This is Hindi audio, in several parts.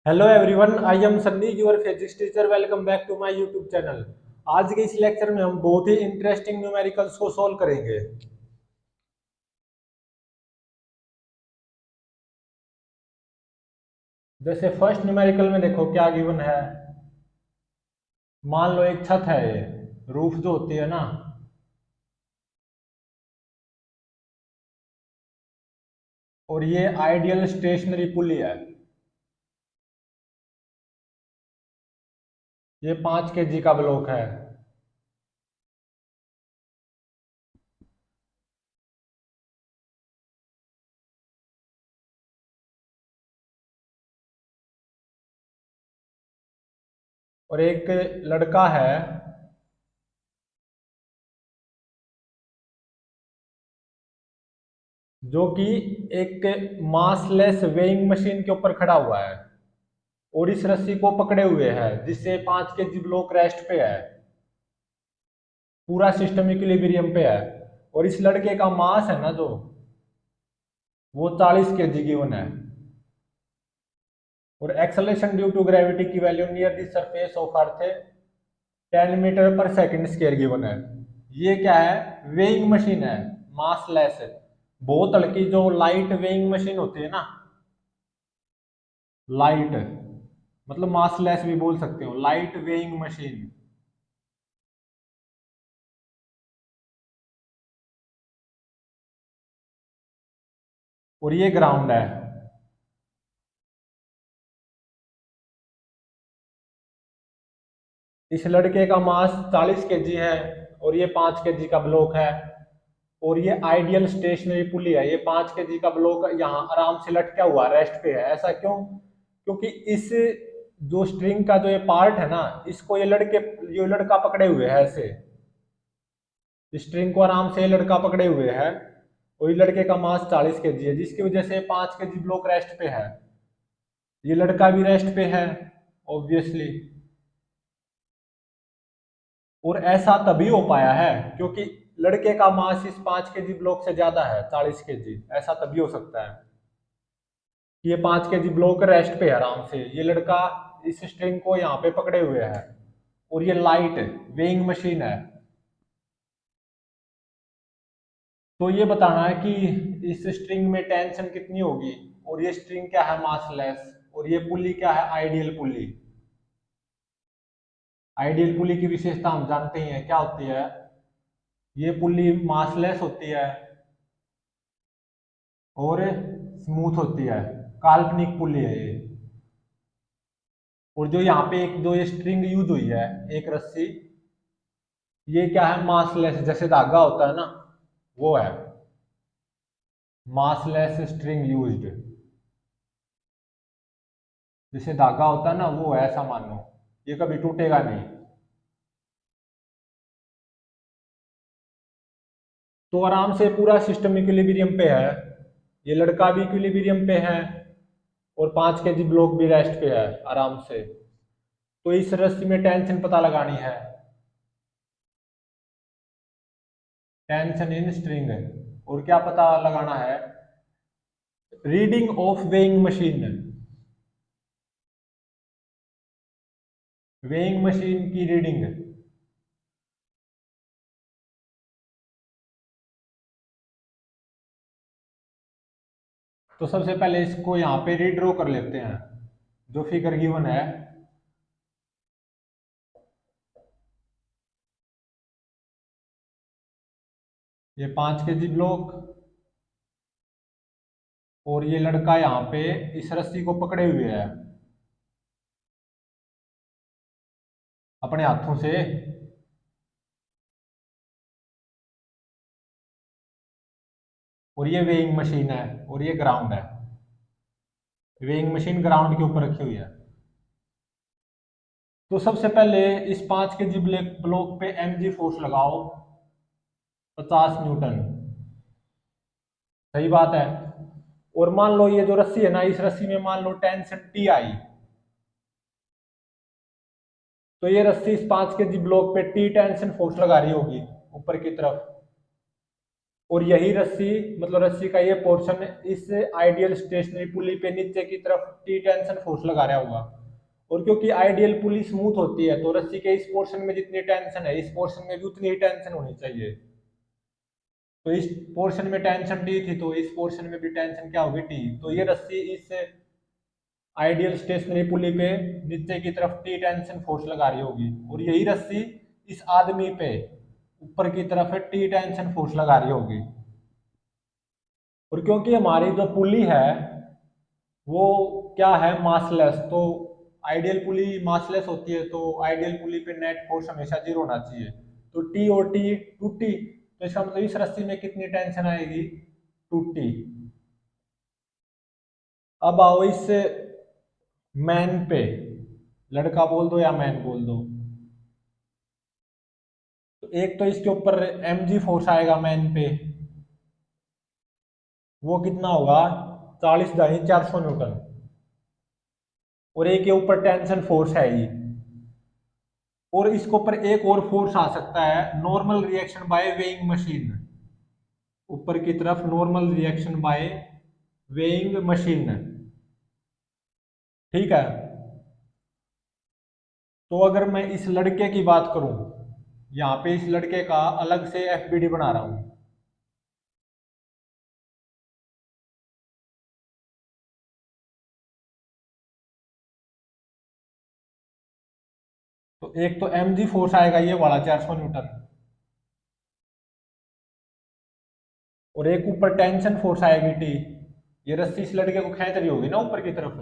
Hello everyone, I am Sunny your physics teacher. Welcome back to my YouTube channel. आज के इस लेक्चर में हम बहुत ही इंटरेस्टिंग न्यूमेरिकल्स को सॉल्व करेंगे। जैसे फर्स्ट न्यूमेरिकल में देखो क्या गिवन है। मान लो एक छत है, ये रूफ जो होती है ना, और ये आइडियल स्टेशनरी पुली है। ये 5 kg का ब्लॉक है। और एक लड़का है जो कि एक मासलेस वेइंग मशीन के ऊपर खड़ा हुआ है और इस रस्सी को पकड़े हुए है, जिससे 5 kg ब्लॉक रेस्ट पे है। पूरा सिस्टम इक्विलिब्रियम पे है। और इस लड़के का मास है ना, जो वो 40 kg गिवन है। और एक्सेलरेशन ड्यू टू ग्रेविटी की value near the surface of earth 10 metre per second square given है। ये क्या है? वेइंग मशीन है, मासलेस है। बहुत हल्की जो लाइट वेइंग मशीन होती है ना, लाइट मतलब मासलेस भी बोल सकते हो, लाइट वेइंग मशीन। और ये ग्राउंड है। इस लड़के का मास 40 kg है और ये 5 kg का ब्लॉक है। और ये आइडियल स्टेशनरी पुली है। ये 5 kg का ब्लॉक यहाँ आराम से लटका हुआ रेस्ट पे है। ऐसा क्यों? क्योंकि इस जो स्ट्रिंग का जो ये पार्ट है ना, इसको ये लड़का पकड़े हुए है ऐसे। स्ट्रिंग को आराम से ये लड़का पकड़े हुए है। और ये लड़के का मास 40 kg है, जिसकी वजह से 5 kg ब्लॉक रेस्ट पे है। ये लड़का भी रेस्ट पे है, ऑब्वियसली। और ऐसा तभी हो पाया है क्योंकि लड़के का मास इस 5 kg ब्लॉक से ज्यादा है, 40 kg। ऐसा तभी हो सकता है कि ये 5 kg ब्लॉक रेस्ट पे है आराम से। ये लड़का इस स्ट्रिंग को यहाँ पे पकड़े हुए है। और ये लाइट वेइंग मशीन है। तो ये बताना है कि इस स्ट्रिंग में टेंशन कितनी होगी। और ये स्ट्रिंग क्या है? मासलेस। और ये पुली क्या है? आइडियल पुली। आइडियल पुली की विशेषता हम जानते ही हैं क्या होती है। ये पुली मासलेस होती है और स्मूथ होती है। काल्पनिक पुली है ये। और जो यहाँ पे एक जो ये स्ट्रिंग यूज हुई है, एक रस्सी, ये क्या है? मासलेस, जैसे धागा होता है ना, वो है मासलेस स्ट्रिंग यूज्ड। जैसे धागा होता है ना, वो है, ऐसा मान लो। ये कभी टूटेगा नहीं। तो आराम से पूरा सिस्टम इक्विलिब्रियम पे है। ये लड़का भी इक्विलिब्रियम पे है और 5 kg ब्लॉक भी रेस्ट पे है आराम से। तो इस रस्सी में टेंशन पता लगानी है। Tension in string. और क्या पता लगाना है? Reading of weighing machine. Weighing machine की रीडिंग। तो सबसे पहले इसको यहाँ पे रीड्रॉ कर लेते हैं, जो फिगर गिवन है। ये 5 kg ब्लॉक और ये लड़का यहाँ पे इस रस्सी को पकड़े हुए है अपने हाथों से। और ये वेइंग मशीन है और ये ग्राउंड है। वेइंग मशीन ग्राउंड के ऊपर रखी हुई है। तो सबसे पहले इस 5 kg ब्लॉक पे mg फोर्स लगाओ, 50 न्यूटन। सही बात है। और मान लो ये जो रस्सी है ना, इस रस्सी में मान लो टेंशन टी आई। तो ये रस्सी इस 5 kg ब्लॉक पे टी टेंशन फोर्स लगा रही होगी ऊपर की तरफ। और यही रस्सी, मतलब रस्सी का ये पोर्शन इस आइडियल स्टेशनरी पुली पे नीचे की तरफ टी टेंशन फोर्स लगा रहा होगा। और क्योंकि आइडियल पुली स्मूथ होती है तो रस्सी के इस पोर्शन में जितनी टेंशन है इस पोर्शन में भी उतनी ही टेंशन होनी चाहिए। तो इस पोर्शन में टेंशन टी थी तो इस पोर्शन में भी टेंशन क्या होगी, टी। तो ये रस्सी इस आइडियल स्टेशनरी पुली पे नीचे की तरफ टी टेंशन फोर्स लगा रही होगी, और यही रस्सी इस आदमी पे ऊपर की तरफ टी टेंशन फोर्स लगा रही होगी। और क्योंकि हमारी जो पुली है वो क्या है, मासलेस, तो आइडियल पुली मासलेस होती है तो आइडियल पुली पे नेट फोर्स हमेशा जीरो होना चाहिए। तो टी और टी 2T, तो इसका मतलब इस रस्सी में कितनी टेंशन आएगी, 2T। अब आओ इस मैन पे, लड़का बोल दो या मैन बोल दो। तो एक तो इसके ऊपर mg फोर्स आएगा मैन पे, वो कितना होगा 40,400 न्यूटन। और एक के ऊपर टेंशन फोर्स है ही, और इसके ऊपर एक और फोर्स आ सकता है, normal reaction by weighing machine. ऊपर की तरफ normal reaction by weighing machine, ठीक है। तो अगर मैं इस लड़के की बात करूं, यहाँ पे इस लड़के का अलग से एफबीडी बना रहा हूं। तो एक तो mg फोर्स आएगा ये वाला 400 न्यूटन, और एक ऊपर टेंशन फोर्स आएगी टी। ये रस्सी इस लड़के को खींच रही होगी ना ऊपर की तरफ,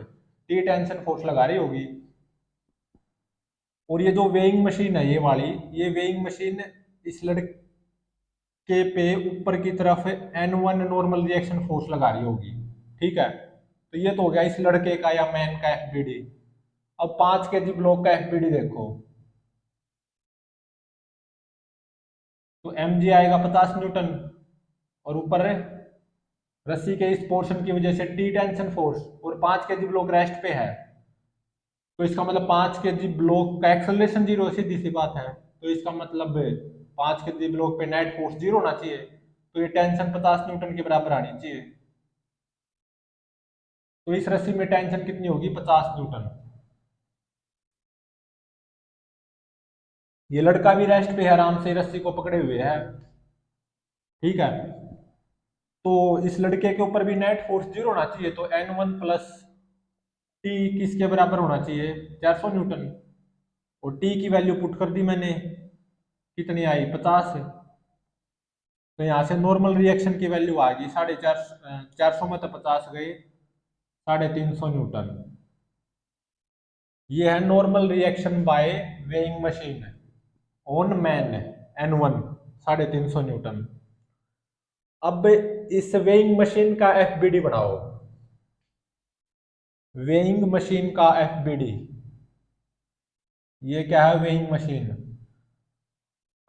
टी टेंशन फोर्स लगा रही होगी। और ये जो वेइंग मशीन है ये वाली, ये वेइंग मशीन इस लड़के पे ऊपर की तरफ N1 नॉर्मल रिएक्शन फोर्स लगा रही होगी, ठीक है। तो ये तो हो गया इस लड़के का या मैन का एफबीडी। अब 5 kg ब्लॉक का एफबीडी देखो, तो mg आएगा 50 न्यूटन, और ऊपर रस्सी के इस पोर्शन की वजह से टी टेंशन फोर्स, और 5 kg ब्लॉक रेस्ट पे है। तो इसका मतलब 5 kg ब्लॉक का एक्सेलरेशन जीरो, सीधी सी बात है। तो इसका मतलब 5 kg ब्लॉक पे नेट फोर्स जीरो होना चाहिए, तो ये टेंशन 50 न्यूटन के बराबर आनी चाहिए। तो इस रस्सी में टेंशन कितनी होगी, 50 न्यूटन। ये लड़का भी रेस्ट पे है, आराम से रस्सी को पकड़े हुए है, ठीक है। तो इस लड़के के ऊपर भी नेट फोर्स जीरो होना चाहिए, तो N1 प्लस टी किसके बराबर होना चाहिए, 400 न्यूटन। और टी की वैल्यू पुट कर दी मैंने, कितनी आई, 50। तो यहाँ से नॉर्मल रिएक्शन की वैल्यू आ गई 450, 400 में तो 50 गए, 350 न्यूटन। ये है normal reaction by weighing machine on man, N1 350 Newton. अब इस वेइंग मशीन का एफबीडी बनाओ, वेइंग मशीन का एफबीडी। ये क्या है, वेइंग मशीन।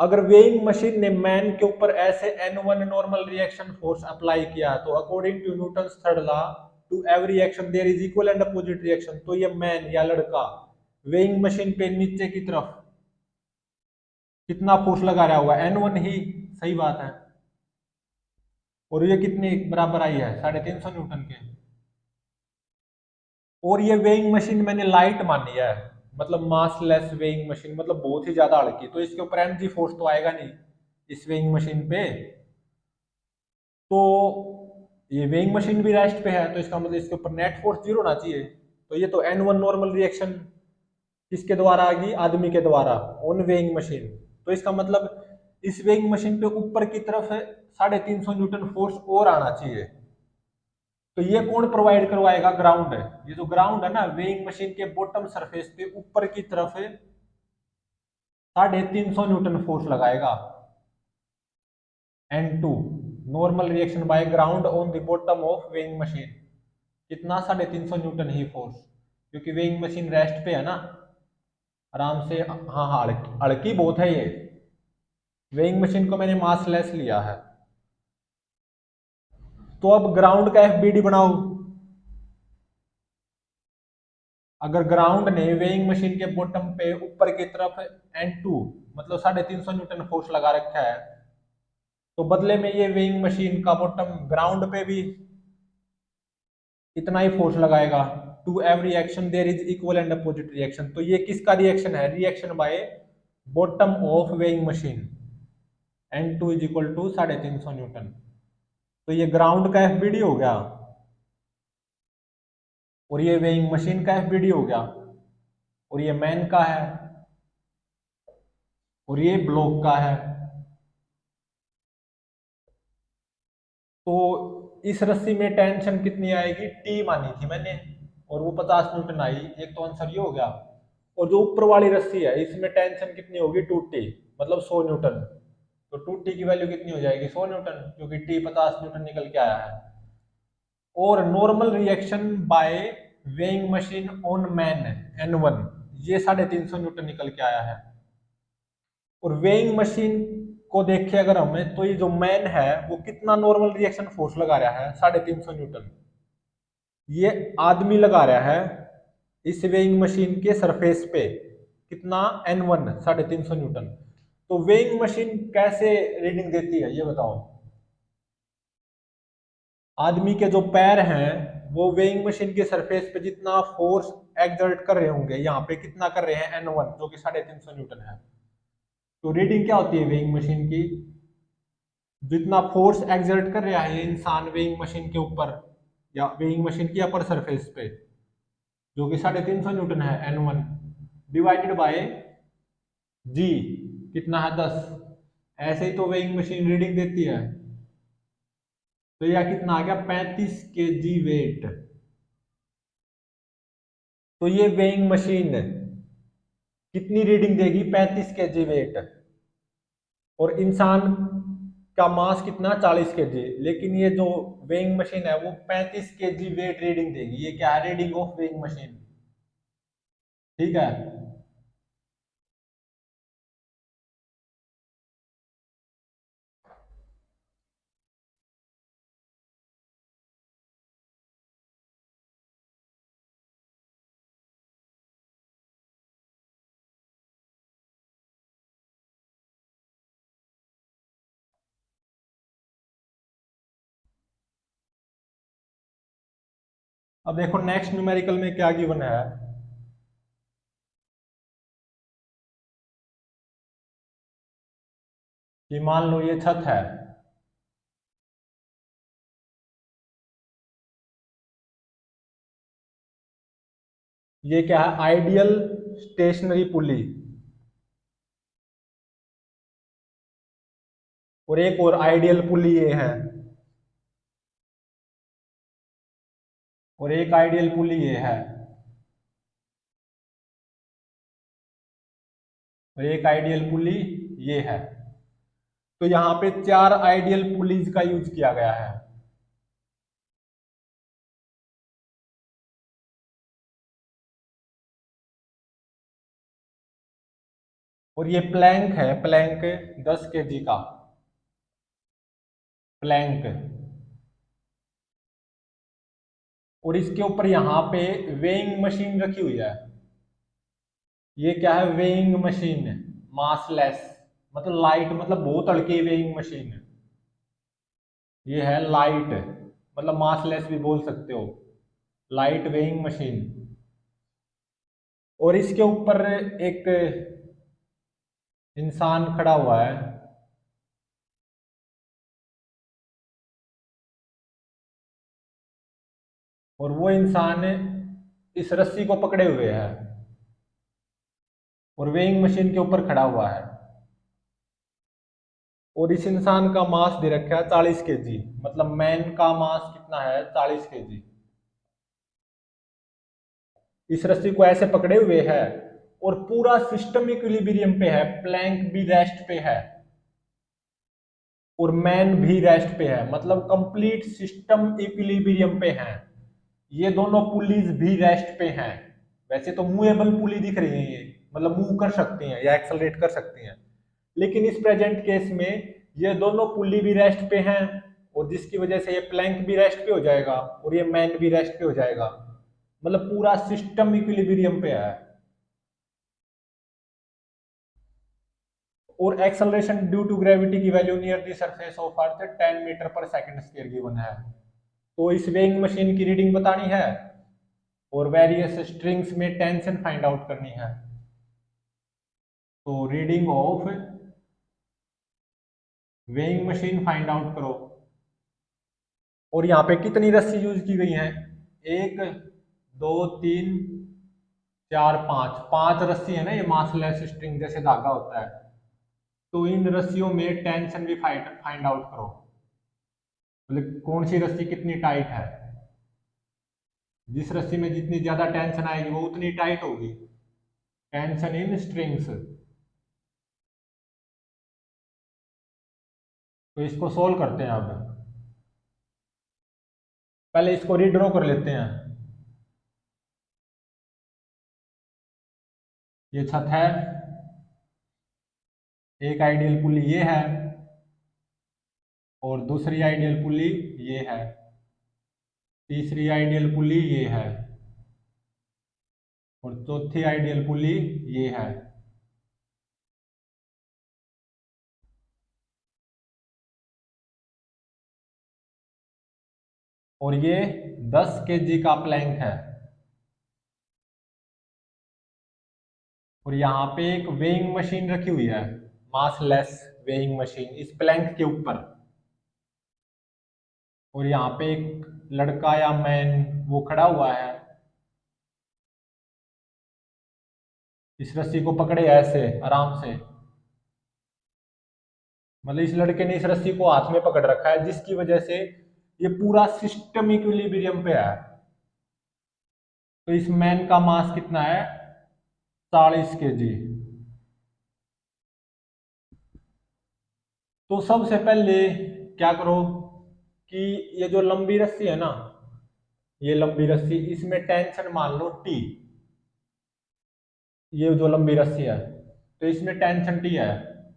अगर वेइंग मशीन ने मैन के ऊपर ऐसे N1 normal reaction force apply किया तो according to Newton's third law to every action there is equal and opposite reaction, तो ये मैन या लड़का वेइंग मशीन पे नीचे की तरफ कितना फोर्स लगा रहा होगा, N1 ही, सही बात है। और ये कितने बराबर आई है, 350 न्यूटन के। और ये वेइंग मशीन मैंने लाइट मानी है, मतलब मास लेस वेइंग मशीन, मतलब बहुत ही ज्यादा हल्की, तो इसके ऊपर mg फोर्स तो आएगा नहीं इस वेइंग मशीन पे। तो ये वेइंग मशीन भी रेस्ट पे है, तो इसका मतलब इसके ऊपर नेट फोर्स जीरो होना चाहिए। तो ये तो N1 नॉर्मल रिएक्शन किसके द्वारा आ गई, आदमी के द्वारा ऑन वेइंग मशीन। तो इसका मतलब इस वेइंग मशीन पे ऊपर की तरफ 350 न्यूटन फोर्स और आना चाहिए। तो ये कौन प्रोवाइड करवाएगा, ग्राउंड है। ये जो ग्राउंड है ना वेइंग मशीन के बॉटम सरफेस पे ऊपर की तरफ 350 न्यूटन फोर्स लगाएगा, N2 normal reaction bye ground on the bottom of weighing machine. कितना, 350 न्यूटन ही फोर्स, क्योंकि वेइंग मशीन रेस्ट पे है ना, आराम से। हाँ हाँ, हल्की हल्की बहुत है ये, वेइंग मशीन को मैंने मास लेस लिया है। तो अब ग्राउंड का एफबीडी बनाओ। अगर ग्राउंड ने वेइंग मशीन के बॉटम पे ऊपर की तरफ N2 मतलब 350 न्यूटन फोर्स लगा रखा है, तो बदले में ये वेइंग मशीन का बॉटम ग्राउंड पे भी इतना ही फोर्स लगाएगा। To every action there is equal and opposite reaction. तो ये किसका रिएक्शन है? Reaction by bottom of weighing machine. N2 is equal to 350 newton. तो ये ग्राउंड का एफबीडी हो गया और ये वेइंग मशीन का एफबीडी हो गया और ये मैन का है और ये ब्लॉक का है। तो इस रस्सी में टेंशन कितनी आएगी? टी मानी थी मैंने और वो 50 न्यूटन आई। एक तो आंसर ये हो गया। और जो ऊपर वाली रस्सी है इसमें टेंशन कितनी होगी? 2T, मतलब 100 न्यूटन। तो 2T की वैल्यू कितनी हो जाएगी? 100 न्यूटन, क्योंकि टी 50 न्यूटन निकल के आया है। और normal reaction by weighing machine on man N1, ये 350 न्यूटन निकल के आया है। और वेइंग मशीन को देखे अगर हमें, तो ये जो मैन है वो कितना नॉर्मल रिएक्शन फोर्स लगा रहा है? 350 न्यूटन। ये आदमी लगा रहा है इस वेइंग मशीन के सरफेस पे कितना? N1 350 newton. तो वेइंग मशीन कैसे रीडिंग देती है ये बताओ? आदमी के जो पैर हैं वो वेइंग मशीन के सरफेस पे जितना फोर्स एक्सर्ट कर रहे होंगे, यहाँ पे कितना कर रहे हैं? N1, जो कि 350 न्यूटन है। तो रीडिंग क्या होती है वेइंग मशीन की? जितना फोर्स एक्सर्ट कर रहा है ये इंसान वेइंग मशीन के ऊपर या वेइंग मशीन की अपर सरफेस पे, जो कि 350 न्यूटन है, N1 डिवाइडेड बाय जी, कितना है? 10। ऐसे ही तो वेइंग मशीन रीडिंग देती है। तो यह कितना आ गया? 35 kg वेट। तो ये वेइंग मशीन कितनी रीडिंग देगी? 35 kg वेट। और इंसान का मास कितना? 40 kg। लेकिन ये जो वेइंग मशीन है वो 35 kg वेट रीडिंग देगी। ये क्या है? Reading of weighing machine. ठीक है। अब देखो नेक्स्ट न्यूमेरिकल में क्या गिवन है। कि मान लो ये छत है, ये क्या है? आइडियल स्टेशनरी पुली। और एक और आइडियल पुली ये है, और एक आइडियल पुली ये है, और एक आइडियल पुली ये है। तो यहाँ पे 4 आइडियल पुलीज का यूज किया गया है। और ये प्लैंक है, प्लैंक 10 kg का प्लैंक। और इसके ऊपर यहाँ पे वेइंग मशीन रखी हुई है। ये क्या है? वेइंग मशीन, मासलेस, मतलब लाइट, मतलब बहुत हल्की वेइंग मशीन। ये है लाइट, मतलब मासलेस भी बोल सकते हो, लाइट वेइंग मशीन। और इसके ऊपर एक इंसान खड़ा हुआ है। और वो इंसान इस रस्सी को पकड़े हुए है और वेइंग मशीन के ऊपर खड़ा हुआ है। और इस इंसान का मास दे रखा है 40 kg, मतलब मैन का मास कितना है? 40 kg। इस रस्सी को ऐसे पकड़े हुए है और पूरा सिस्टम इक्विलिब्रियम पे है, प्लैंक भी रेस्ट पे है और मैन भी रेस्ट पे है, मतलब कंप्लीट सिस्टम इक्विलिब्रियम पे है। ये दोनों पुलीज भी रेस्ट पे हैं। वैसे तो मूवेबल पुली दिख रही है ये, मतलब मूव कर सकती हैं या एक्सेलरेट कर सकती हैं, लेकिन इस प्रेजेंट केस में ये दोनों पुली भी रेस्ट पे हैं और जिसकी वजह से ये प्लैंक भी रेस्ट पे हो जाएगा और ये मैन भी रेस्ट पे हो जाएगा, मतलब पूरा सिस्टम इक्विलिब्रियम पे है। और एक्सेलरेशन ड्यू टू ग्रेविटी की value near the surface of earth 10 metre per second square given है। तो इस वेइंग मशीन की रीडिंग बतानी है और वेरियस स्ट्रिंग्स में टेंशन फाइंड आउट करनी है। तो reading of weighing machine find out करो। और यहाँ पे कितनी रस्सी यूज की गई है? 1 2 3 4 5, 5 रस्सी है ना, ये मासलेस स्ट्रिंग जैसे धागा होता है। तो इन रस्सियों में टेंशन भी फाइंड आउट करो, मतलब कौन सी रस्सी कितनी टाइट है। जिस रस्सी में जितनी ज्यादा टेंशन आएगी वो उतनी टाइट होगी। Tension in strings. तो इसको सोल्व करते हैं। अब पहले इसको रीड्रॉ कर लेते हैं। ये छत है, एक आइडियल पुली ये है और दूसरी आइडियल पुली ये है, तीसरी आइडियल पुली ये है और चौथी आइडियल पुली ये है। और ये 10 केजी का प्लैंक है। और यहाँ पे एक वेइंग मशीन रखी हुई है, मासलेस वेइंग मशीन इस प्लैंक के ऊपर। और यहाँ पे एक लड़का या मैन वो खड़ा हुआ है, इस रस्सी को पकड़े ऐसे आराम से। मतलब इस लड़के ने इस रस्सी को हाथ में पकड़ रखा है, जिसकी वजह से ये पूरा सिस्टम इक्विलिब्रियम पे है। तो इस मैन का मास कितना है? 40 केजी। तो सबसे पहले क्या करो कि ये जो लंबी रस्सी है ना, ये लंबी रस्सी, इसमें टेंशन मान लो टी। ये जो लंबी रस्सी है तो इसमें टेंशन टी है।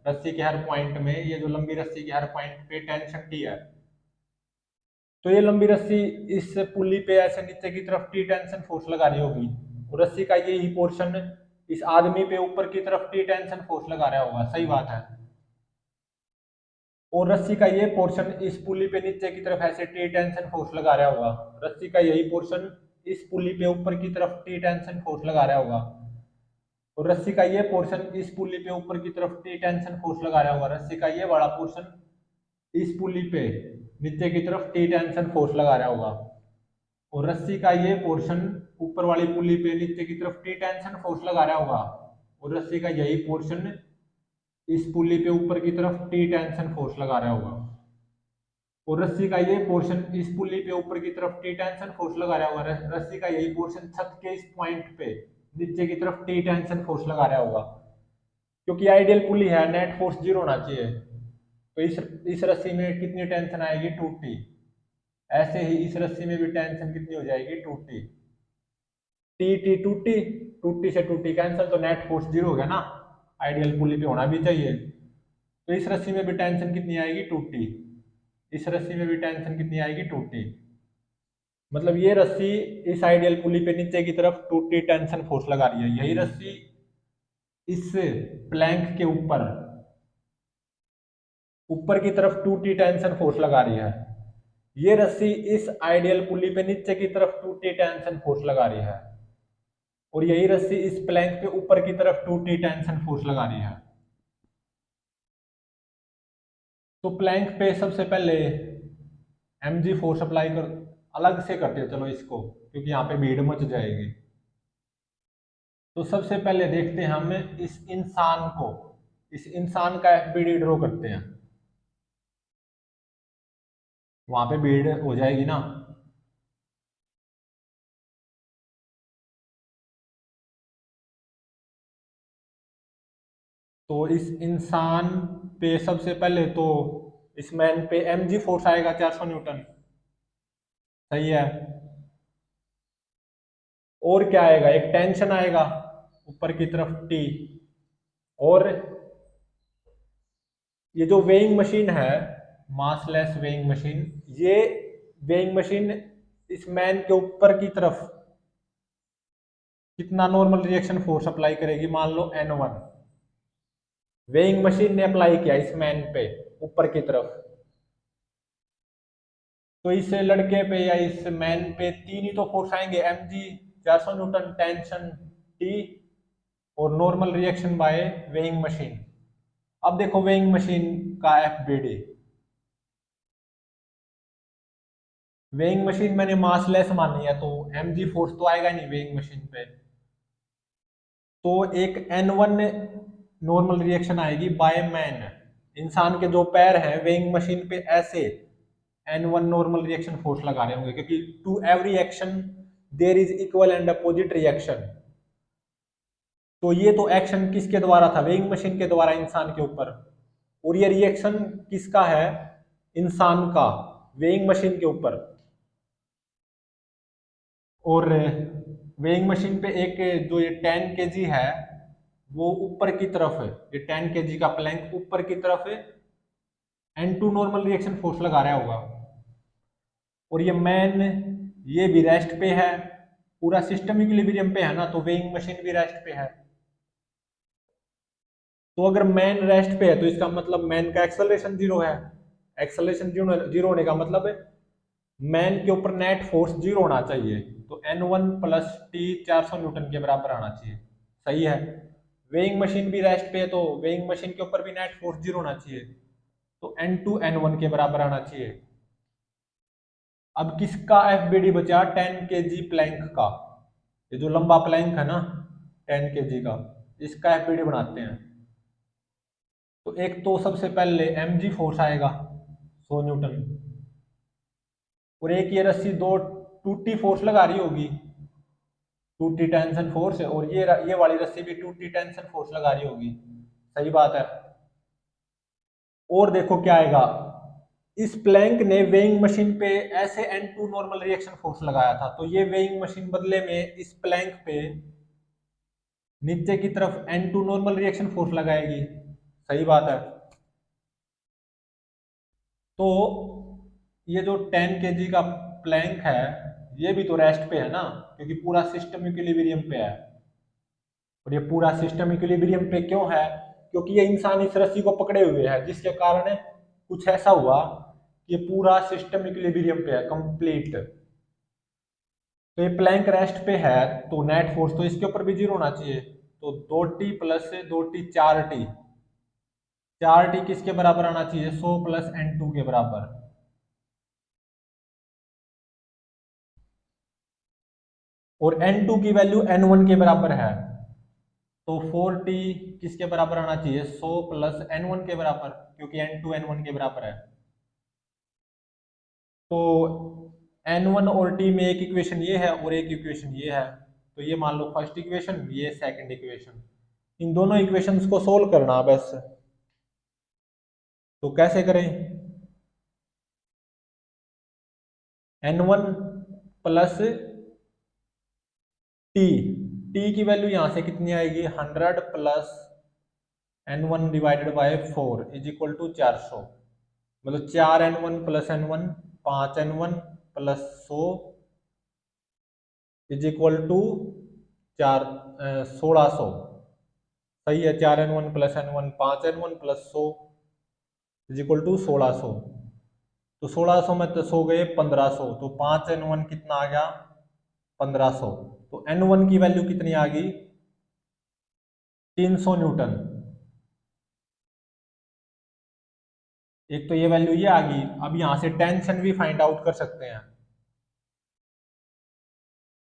रस्सी के हर पॉइंट में, ये जो लंबी रस्सी के हर पॉइंट पे टेंशन टी है। तो ये लंबी रस्सी इस पुली पे ऐसे नीचे की तरफ टी टेंशन फोर्स लगा रही होगी और रस्सी का यही पोर्शन इस आदमी पे ऊपर की तरफ टी टेंशन फोर्स लगा रहा होगा। सही बात है। और रस्सी का ये पोर्शन इस पुली पे नीचे की तरफ ऐसे टी टेंशन फोर्स लगा रहा होगा। रस्सी का यही पोर्शन इस पुली पे ऊपर की तरफ टी टेंशन फोर्स लगा रहा होगा। और रस्सी का ये पोर्शन इस पुली पे ऊपर की तरफ टी टेंशन फोर्स लगा रहा होगा। रस्सी का ये बड़ा पोर्शन इस पुली पे नीचे की तरफ टी टेंशन फोर्स लगा रहा होगा। और रस्सी का ये पोर्शन ऊपर वाली पुली पे नीचे की तरफ टी टेंशन फोर्स लगा रहा होगा। और रस्सी का यही पोर्शन इस पुली पे ऊपर की तरफ टी टेंशन फोर्स लगा रहा होगा। और रस्सी का ये पोर्शन इस पुली पे ऊपर की तरफ टी टेंशन फोर्स लगा रहा होगा। रस्सी का यही पोर्शन छत के इस पॉइंट पे नीचे की तरफ टी टेंशन फोर्स लगा रहा होगा। क्योंकि आइडियल पुली है, नेट फोर्स 0 होना चाहिए। तो इस रस्सी में कितनी टेंशन आएगी? 2T। ऐसे ही इस रस्सी में भी टेंशन कितनी हो जाएगी? 2T। T T 2T, 2T से 2T कैंसिल, तो नेट फोर्स 0 हो गया ना। आइडियल पुली पे होना भी चाहिए। तो इस रस्सी में भी टेंशन कितनी आएगी? 2T। इस रस्सी में भी टेंशन कितनी आएगी? 2T। मतलब ये रस्सी इस आइडियल पुली पे नीचे की तरफ 2T टेंशन फोर्स लगा रही है। यही रस्सी इस प्लैंक के ऊपर ऊपर की तरफ 2T टेंशन फोर्स लगा रही है। ये रस्सी इस आइडियल पुली पे नीचे की तरफ 2T टेंशन फोर्स लगा रही है। और यही रस्सी इस प्लैंक पे ऊपर की तरफ 2T टेंशन फोर्स लगा रही है। तो प्लैंक पे सबसे पहले mg फोर्स अप्लाई कर, अलग से करते हैं चलो इसको, क्योंकि यहाँ पे भीड़ मच जाएगी। तो सबसे पहले देखते हैं हम इस इंसान को, इस इंसान का एफबीडी ड्रॉ करते हैं। वहां पे भीड़ हो जाएगी ना। तो इस इंसान पे सबसे पहले तो इस मैन पे mg फोर्स आएगा 400 न्यूटन। सही है। और क्या आएगा? एक टेंशन आएगा ऊपर की तरफ टी। और ये जो वेइंग मशीन है, मासलेस वेइंग मशीन, ये वेइंग मशीन इस मैन के ऊपर की तरफ कितना नॉर्मल रिएक्शन फोर्स अप्लाई करेगी? मान लो N1। वेइंग मशीन ने अप्लाई किया इस मैन पे ऊपर की तरफ, तो इस लड़के पे या इस मैन पे तीन ही तो फोर्स आएंगे, M G 400 newton, tension T, और normal reaction by weighing machine. अब देखो वेइंग मशीन का F B D, weighing machine मैंने मास लेस मानी है, तो एम जी फोर्स तो आएगा नहीं वेइंग मशीन पे, तो एक N1 नॉर्मल रिएक्शन आएगी बाय मैन, इंसान के जो पैर हैं वेइंग मशीन पे ऐसे N1 नॉर्मल रिएक्शन फोर्स लगा रहे होंगे, क्योंकि to every action there is equal and opposite reaction. तो ये तो एक्शन किसके द्वारा था, वेइंग मशीन के द्वारा इंसान के ऊपर, और ये रिएक्शन किसका है, इंसान का वेइंग मशीन के ऊपर। और वेइंग मशीन पे एक जो ये 10 kg है वो ऊपर की तरफ है, ये 10 kg का प्लैंक ऊपर की तरफ है N2 नॉर्मल रिएक्शन फोर्स लगा रहा होगा, और ये मैन ये भी रेस्ट पे है, पूरा सिस्टम इक्विलिब्रियम पे है ना, तो वेइंग मशीन भी रेस्ट पे है। तो अगर मैन रेस्ट पे है तो इसका मतलब मैन का एक्सेलरेशन जीरो है, एक्सेलरेशन जीरो होने का मतलब है मैन के ऊपर नेट फोर्स जीरो होना चाहिए, तो N1 प्लस टी 400 न्यूटन के बराबर आना चाहिए। सही है, वेइंग मशीन भी रेस्ट पे है तो वेइंग मशीन के ऊपर भी नेट फोर्स जीरो होना चाहिए, तो N2 N1 के बराबर आना चाहिए। अब किसका एफ बी डी बचा, 10 kg प्लैंक का, ये जो लंबा प्लैंक है ना 10 kg का, इसका एफ बी डी बनाते हैं। तो एक तो सबसे पहले एम जी फोर्स आएगा 100 न्यूटन, और एक ये रस्सी दो टूटी फोर्स लगा रही होगी, टूटी टेंशन फोर्स है, और ये वाली रस्सी भी टूटी टेंशन फोर्स लगा रही होगी। सही बात है। और देखो क्या आएगा, इस प्लैंक ने वेइंग मशीन पे ऐसे N2 नॉर्मल रिएक्शन फोर्स लगाया था, तो ये वेइंग मशीन बदले में इस प्लैंक पे नीचे की तरफ N2 नॉर्मल रिएक्शन फोर्स लगाएगी। सही बात है। तो ये जो 10 kg का प्लैंक है ये भी तो रेस्ट पे है ना, क्योंकि पूरा सिस्टम इक्विलिब्रियम पे है, और ये पूरा सिस्टम इक्विलिब्रियम पे क्यों है, क्योंकि ये इंसान इस रस्सी को पकड़े हुए है, जिसके कारण कुछ ऐसा हुआ कि पूरा सिस्टम इक्विलिब्रियम पे है कंप्लीट। तो ये प्लैंक रेस्ट पे है तो नेट फोर्स तो इसके ऊपर भी जीरो होना चाहिए, तो 2T plus 2T 4T, 4T किसके बराबर आना चाहिए, 100 प्लस N2 के बराबर। और N2 की वैल्यू N1 के बराबर है, तो 4T किसके बराबर आना चाहिए, 100 प्लस N1 के बराबर, क्योंकि N2 N1 के बराबर है। तो N1 और T में एक इक्वेशन ये है और एक इक्वेशन ये है, तो ये मान लो फर्स्ट इक्वेशन, ये सेकंड इक्वेशन, इन दोनों इक्वेशंस को सोल्व करना बस। तो कैसे करें, N1 प्लस T, T की वैल्यू यहां से कितनी आएगी, 100 plus N1 divided by 4 is equal to 400, मतलब 4N1 plus N1, 5N1 plus 100 is equal to 1600। सही है, 4N1 plus N1, 5N1 plus 100 is equal to 1600, तो 1600 में तो 100 गए 1500, तो 5N1 कितना आ गया 1500, तो N1 की वैल्यू कितनी आ गई 300 न्यूटन। एक तो ये वैल्यू ये आ गई, अब यहां से टेंशन भी फाइंड आउट कर सकते हैं।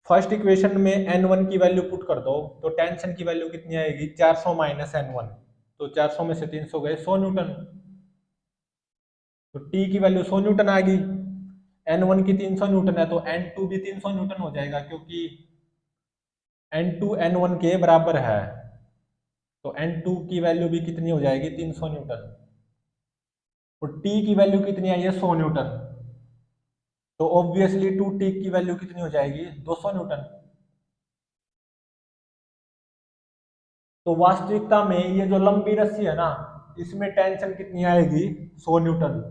फर्स्ट इक्वेशन में N1 की वैल्यू पुट कर दो, तो टेंशन की वैल्यू कितनी आएगी 400 माइनस N1, तो 400 में से 300 गए 100 न्यूटन, तो T की वैल्यू 100 न्यूटन आ गई, N1 की 300 न्यूटन है तो N2 भी 300 न्यूटन हो जाएगा, क्योंकि N2 N1 के बराबर है, तो N2 की वैल्यू भी कितनी हो जाएगी 300 न्यूटन, और T की वैल्यू कितनी आई है 100 न्यूटन, तो ऑब्वियसली 2T की वैल्यू कितनी हो जाएगी 200 न्यूटन। तो वास्तविकता में ये जो लंबी रस्सी है ना इसमें टेंशन कितनी आएगी 100 न्यूटन,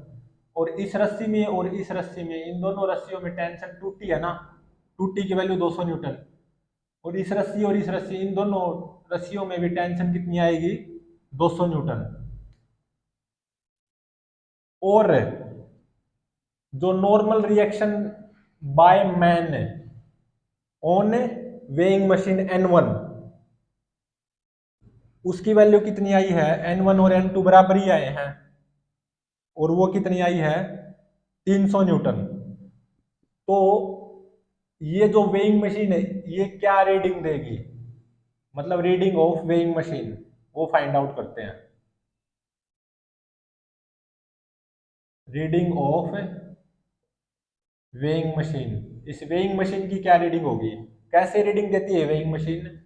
और इस रस्सी में और इस रस्सी में, इन दोनों रस्सियों में टेंशन 2T है ना, 2T की वैल्यू 200 न्यूटन, और इस रस्सी और इस रस्सी, इन दोनों रस्सियों में भी टेंशन कितनी आएगी 200 न्यूटन। और जो normal reaction by man on weighing machine N1, उसकी वैल्यू कितनी आई है, N1 और N2 बराबर ही आए हैं, और वो कितनी आई है, 300 न्यूटन। तो ये जो वेइंग मशीन है ये क्या रीडिंग देगी, मतलब रीडिंग ऑफ वेइंग मशीन, वो फाइंड आउट करते हैं। रीडिंग ऑफ वेइंग मशीन, इस वेइंग मशीन की क्या रीडिंग होगी, कैसे रीडिंग देती है वेइंग मशीन।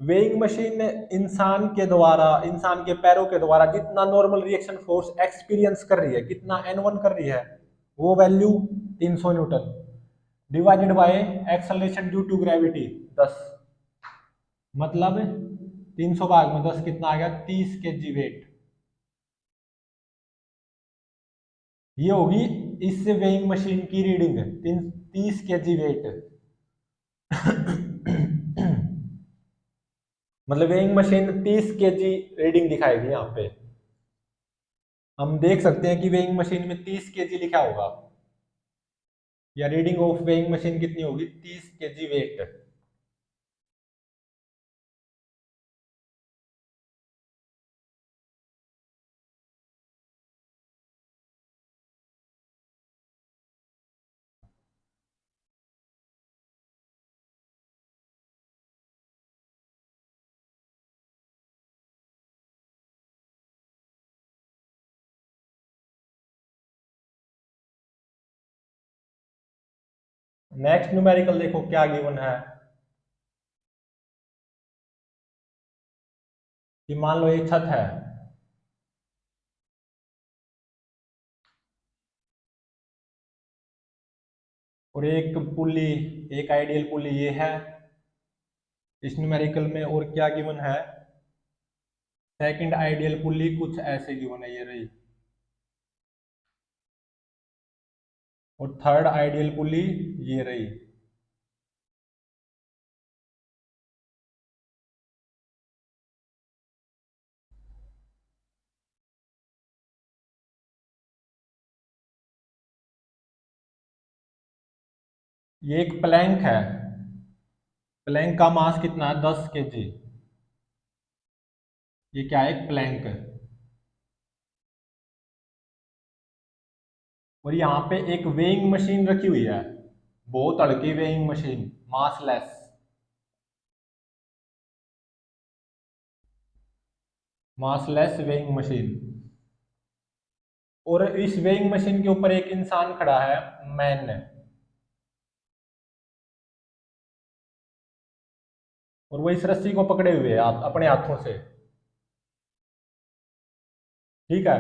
वेइंग मशीन इंसान के द्वारा, इंसान के पैरों के द्वारा जितना नॉर्मल रिएक्शन फोर्स एक्सपीरियंस कर रही है, कितना N1 कर रही है, वो value 300 newton, divided by acceleration due to gravity 10, मतलब 300 भाग में 10 कितना आ गया, 30 केजी वेट। ये होगी इस वेइंग मशीन की रीडिंग, 30 केजी वेट। मतलब वेइंग मशीन 30 केजी रीडिंग दिखाएगी यहाँ पे। हम देख सकते हैं कि वेइंग मशीन में 30 केजी लिखा होगा, या रीडिंग ऑफ वेइंग मशीन कितनी होगी, 30 केजी वेट। नेक्स्ट न्यूमेरिकल देखो क्या गिवन है, कि मान लो एक छत है, और एक पुली, एक आइडियल पुली ये है इस न्यूमेरिकल में, और क्या गिवन है, सेकंड आइडियल पुली कुछ ऐसे गिवन है, ये रही, और थर्ड आइडियल पुली ये रही। ये एक प्लैंक है, प्लैंक का मास कितना है, 10 केजी। ये क्या है, एक प्लैंक है, और यहाँ पे एक वेइंग मशीन रखी हुई है, बहुत हल्की weighing machine, massless, massless weighing machine. और इस वेइंग मशीन के ऊपर एक इंसान खड़ा है, मैन, और वो इस रस्सी को पकड़े हुए है अपने हाथों से, ठीक है।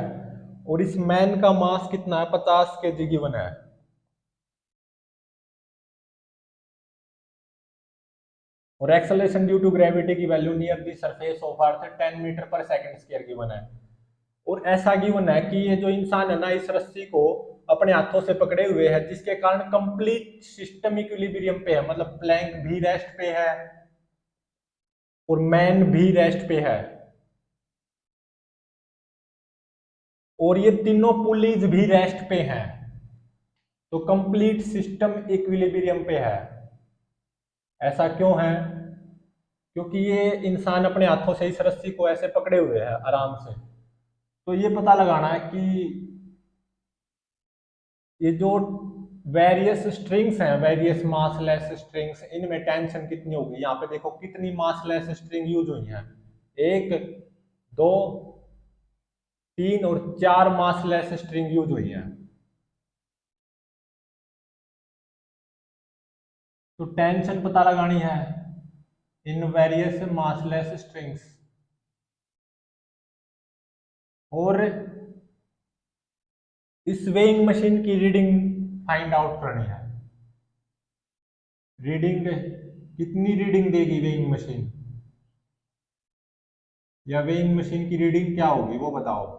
और इस मैन का मास कितना है, 50 केजी गिवन है। और एक्सेलरेशन ड्यू टू ग्रेविटी की value near the surface of earth 10 metre per second square given है। और ऐसा गिवन है कि ये जो इंसान है ना, इस रस्सी को अपने हाथों से पकड़े हुए है, जिसके कारण कंप्लीट सिस्टम इक्विलिब्रियम पे है, मतलब प्लैंक भी रेस्ट पे है और मैन भी रेस्ट पे है, और ये तीनों पुलीज भी रेस्ट पे हैं, तो कंप्लीट सिस्टम इक्विलिब्रियम पे है। ऐसा क्यों है, क्योंकि ये इंसान अपने हाथों से इस रस्सी को ऐसे पकड़े हुए है आराम से। तो ये पता लगाना है कि ये जो वेरियस स्ट्रिंग्स हैं, वेरियस मासलेस स्ट्रिंग्स, इनमें टेंशन कितनी होगी। यहाँ पे देखो कितनी मासलेस स्ट्रिंग यूज हुई हैं, एक, दो, तीन और चार मासलेस स्ट्रिंग यूज हुई हैं। तो टेंशन पता लगानी है इन वेरियस मासलेस स्ट्रिंग्स, और इस वेइंग मशीन की रीडिंग फाइंड आउट करनी है। रीडिंग कितनी रीडिंग देगी वेइंग मशीन, या वेइंग मशीन की रीडिंग क्या होगी वो बताओ।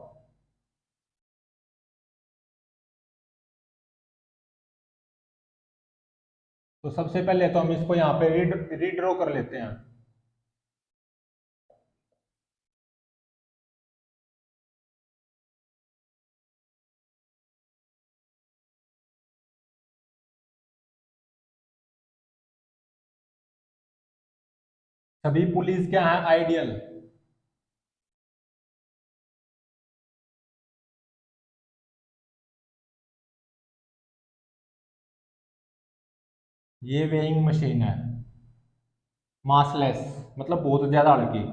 तो सबसे पहले तो हम इसको यहाँ पे रीड्रॉ कर लेते हैं। सभी पुलीज क्या है, आइडियल। ये वेइंग मशीन है, मासलेस, मतलब बहुत ज्यादा हल्की।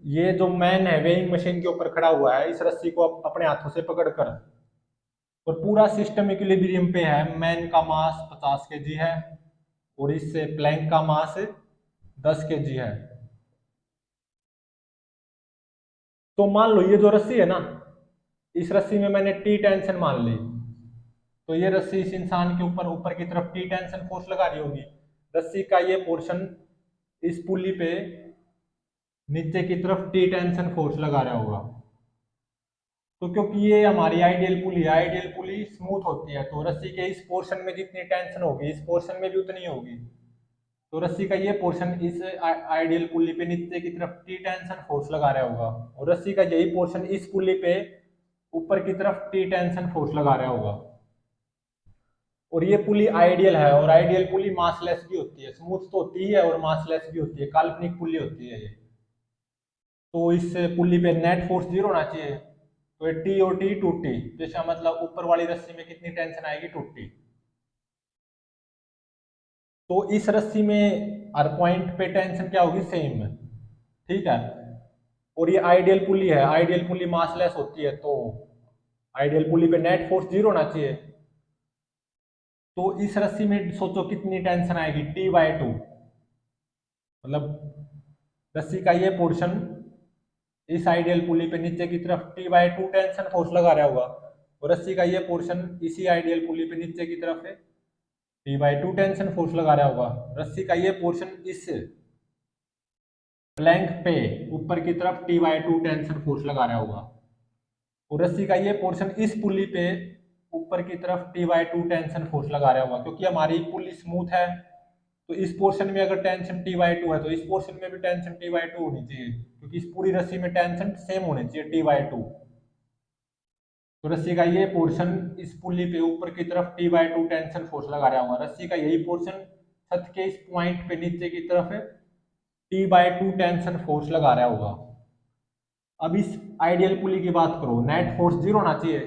ये जो मैन है वेइंग मशीन के ऊपर खड़ा हुआ है, इस रस्सी को अपने हाथों से पकड़कर, और पूरा सिस्टम इक्विलिब्रियम पे है। मैन का मास 50 kg है, और इससे प्लैंक का मास 10 kg है। तो मान लो ये जो रस्सी है ना, इस रस्सी में मैंने टी टेंशन मान ली, तो ये रस्सी इस इंसान के ऊपर ऊपर की तरफ टी टेंशन फोर्स लगा रही होगी। रस्सी का ये पोर्शन इस पुली पे नीचे की तरफ टी टेंशन फोर्स लगा रहा होगा। तो क्योंकि ये हमारी आइडियल पुली है, आइडियल पुली स्मूथ होती है, तो रस्सी के इस पोर्शन में जितनी टेंशन होगी इस पोर्शन में भी उतनी होगी। तो रस्सी का ये पोर्शन इस आइडियल पुली पे नीचे की तरफ टी टेंशन फोर्स लगा रहा होगा, और रस्सी का यही पोर्शन इस पुली पे ऊपर की तरफ टी टेंशन फोर्स लगा रहा होगा। और ये पुली आइडियल है, और आइडियल पुली मासलेस भी होती है, स्मूथ तो होती है और मासलेस भी होती है, काल्पनिक पुली होती है ये। तो इस पुली पे नेट फोर्स जीरो होना चाहिए, तो ये टी और टी टू टी, तो इसका मतलब ऊपर वाली रस्सी में कितनी टेंशन आएगी, टू टी। तो इस रस्सी में हर पॉइंट पे टेंशन क्या होगी, सेम। ठीक है। और ये आइडियल पुली है, आइडियल पुली मासलेस होती है, तो आइडियल पुली पे नेट फोर्स जीरो होना चाहिए। तो इस रस्सी में सोचो कितनी टेंशन आएगी, T/2। मतलब रस्सी का ये पोर्शन इस आइडियल पुली पे नीचे की तरफ T/2 टेंशन फोर्स लगा रहा होगा, और रस्सी का ये पोर्शन इसी आइडियल पुली पे नीचे की तरफ है T/2 टेंशन फोर्स लगा रहा होगा। रस्सी का ये पोर्शन इस प्लैंक पे ऊपर की तरफ T/2 टेंशन फोर्स लगा रहा होगा, और रस्सी का ये पोर्शन इस पुली पे ऊपर की तरफ T/2 टेंशन फोर्स लगा रहा होगा। क्योंकि हमारी पुली स्मूथ है, तो इस पोर्शन में अगर टेंशन T/2 है तो इस पोर्शन में भी टेंशन T/2 होनी चाहिए, क्योंकि इस पूरी रस्सी में टेंशन सेम होनी चाहिए, T/2। तो रस्सी का ये पोर्शन इस पुली पे ऊपर की तरफ T/2 टेंशन फोर्स लगा रहा होगा। रस्सी का यही पोर्शन छत के इस पॉइंट पे नीचे की तरफ T/2 टेंशन फोर्स लगा रहा होगा। अब इस आइडियल पुली की बात करो, नेट फोर्स जीरो होना चाहिए,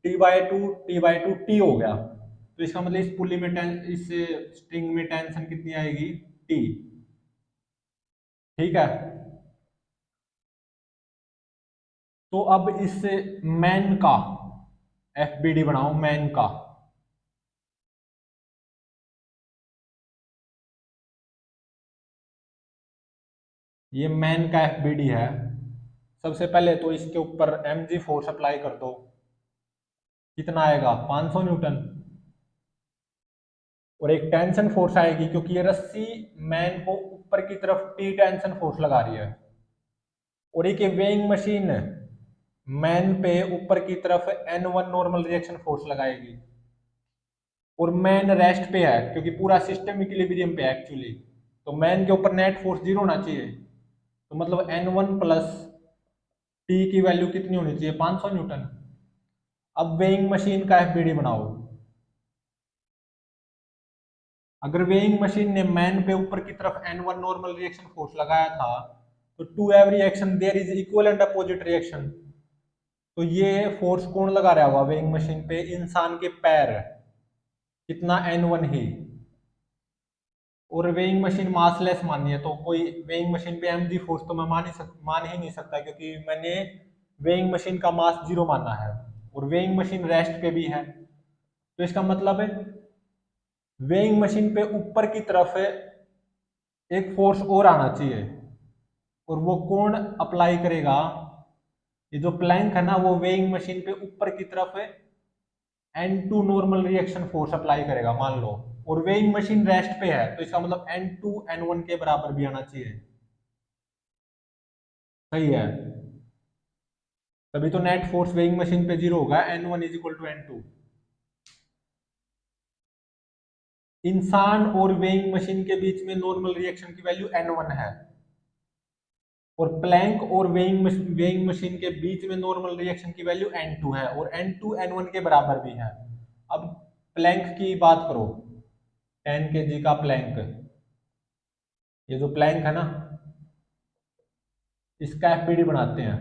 T/2 टी हो गया, तो इसका मतलब इस पुली में इस स्ट्रिंग में टेंशन कितनी आएगी, टी। ठीक है। तो अब इस मैन का FBD बनाओ, मैन का। ये मैन का FBD है। सबसे पहले तो इसके ऊपर mg फोर्स अप्लाई कर दो, कितना आएगा, 500 न्यूटन। और एक टेंशन फोर्स आएगी, क्योंकि ये रस्सी मैन को ऊपर की तरफ टी टेंशन फोर्स लगा रही है। और एक वेइंग मशीन मैन पे ऊपर की तरफ N1 नॉर्मल रिएक्शन फोर्स लगाएगी, और मैन रेस्ट पे है क्योंकि पूरा सिस्टम इक्विलिब्रियम पे है एक्चुअली। तो मैन के ऊपर नेट फोर्स जीरो होना चाहिए, तो मतलब N1 प्लस टी की वैल्यू कितनी होनी चाहिए, 500 न्यूटन। अब वेइंग मशीन का FBD बनाओ। अगर वेइंग मशीन ने मैन पे ऊपर की तरफ N1 नॉर्मल रिएक्शन फोर्स लगाया था, तो to every action there is equal and opposite reaction. तो ये फोर्स कौन लगा रहा होगा वेइंग मशीन पे, इंसान के पैर, कितना, N1 ही। और वेइंग मशीन मासलेस मानी है, तो कोई वेइंग मशीन पे mg फोर्स तो मैं मान ही नहीं सकता, क्योंकि मैंने वेइंग मशीन का मास जीरो माना है, और वेइंग मशीन रेस्ट पे भी है। तो इसका मतलब है वेइंग मशीन पे ऊपर की तरफ एक फोर्स और आना चाहिए, और वो कौन अप्लाई करेगा, ये जो प्लैंक है ना, वो वेइंग मशीन पे ऊपर की तरफ N2 normal reaction force apply करेगा मान लो। और वेइंग मशीन रेस्ट पे है, तो इसका मतलब N2 N1 के बराबर भी आना चाहिए। सही है। तभी तो नेट फोर्स वेइंग मशीन पे जीरो होगा, N1 is equal to N2। इंसान और वेइंग मशीन के बीच में नॉर्मल रिएक्शन की वैल्यू N1 है। और प्लैंक और वेइंग मशीन के बीच में नॉर्मल रिएक्शन की वैल्यू N2 है और N2 N1 के बराबर भी है। अब प्लैंक की बात करो, 10 kg का प्लैंक, ये जो प्लैंक है ना, इसका एफपीडी बनाते हैं।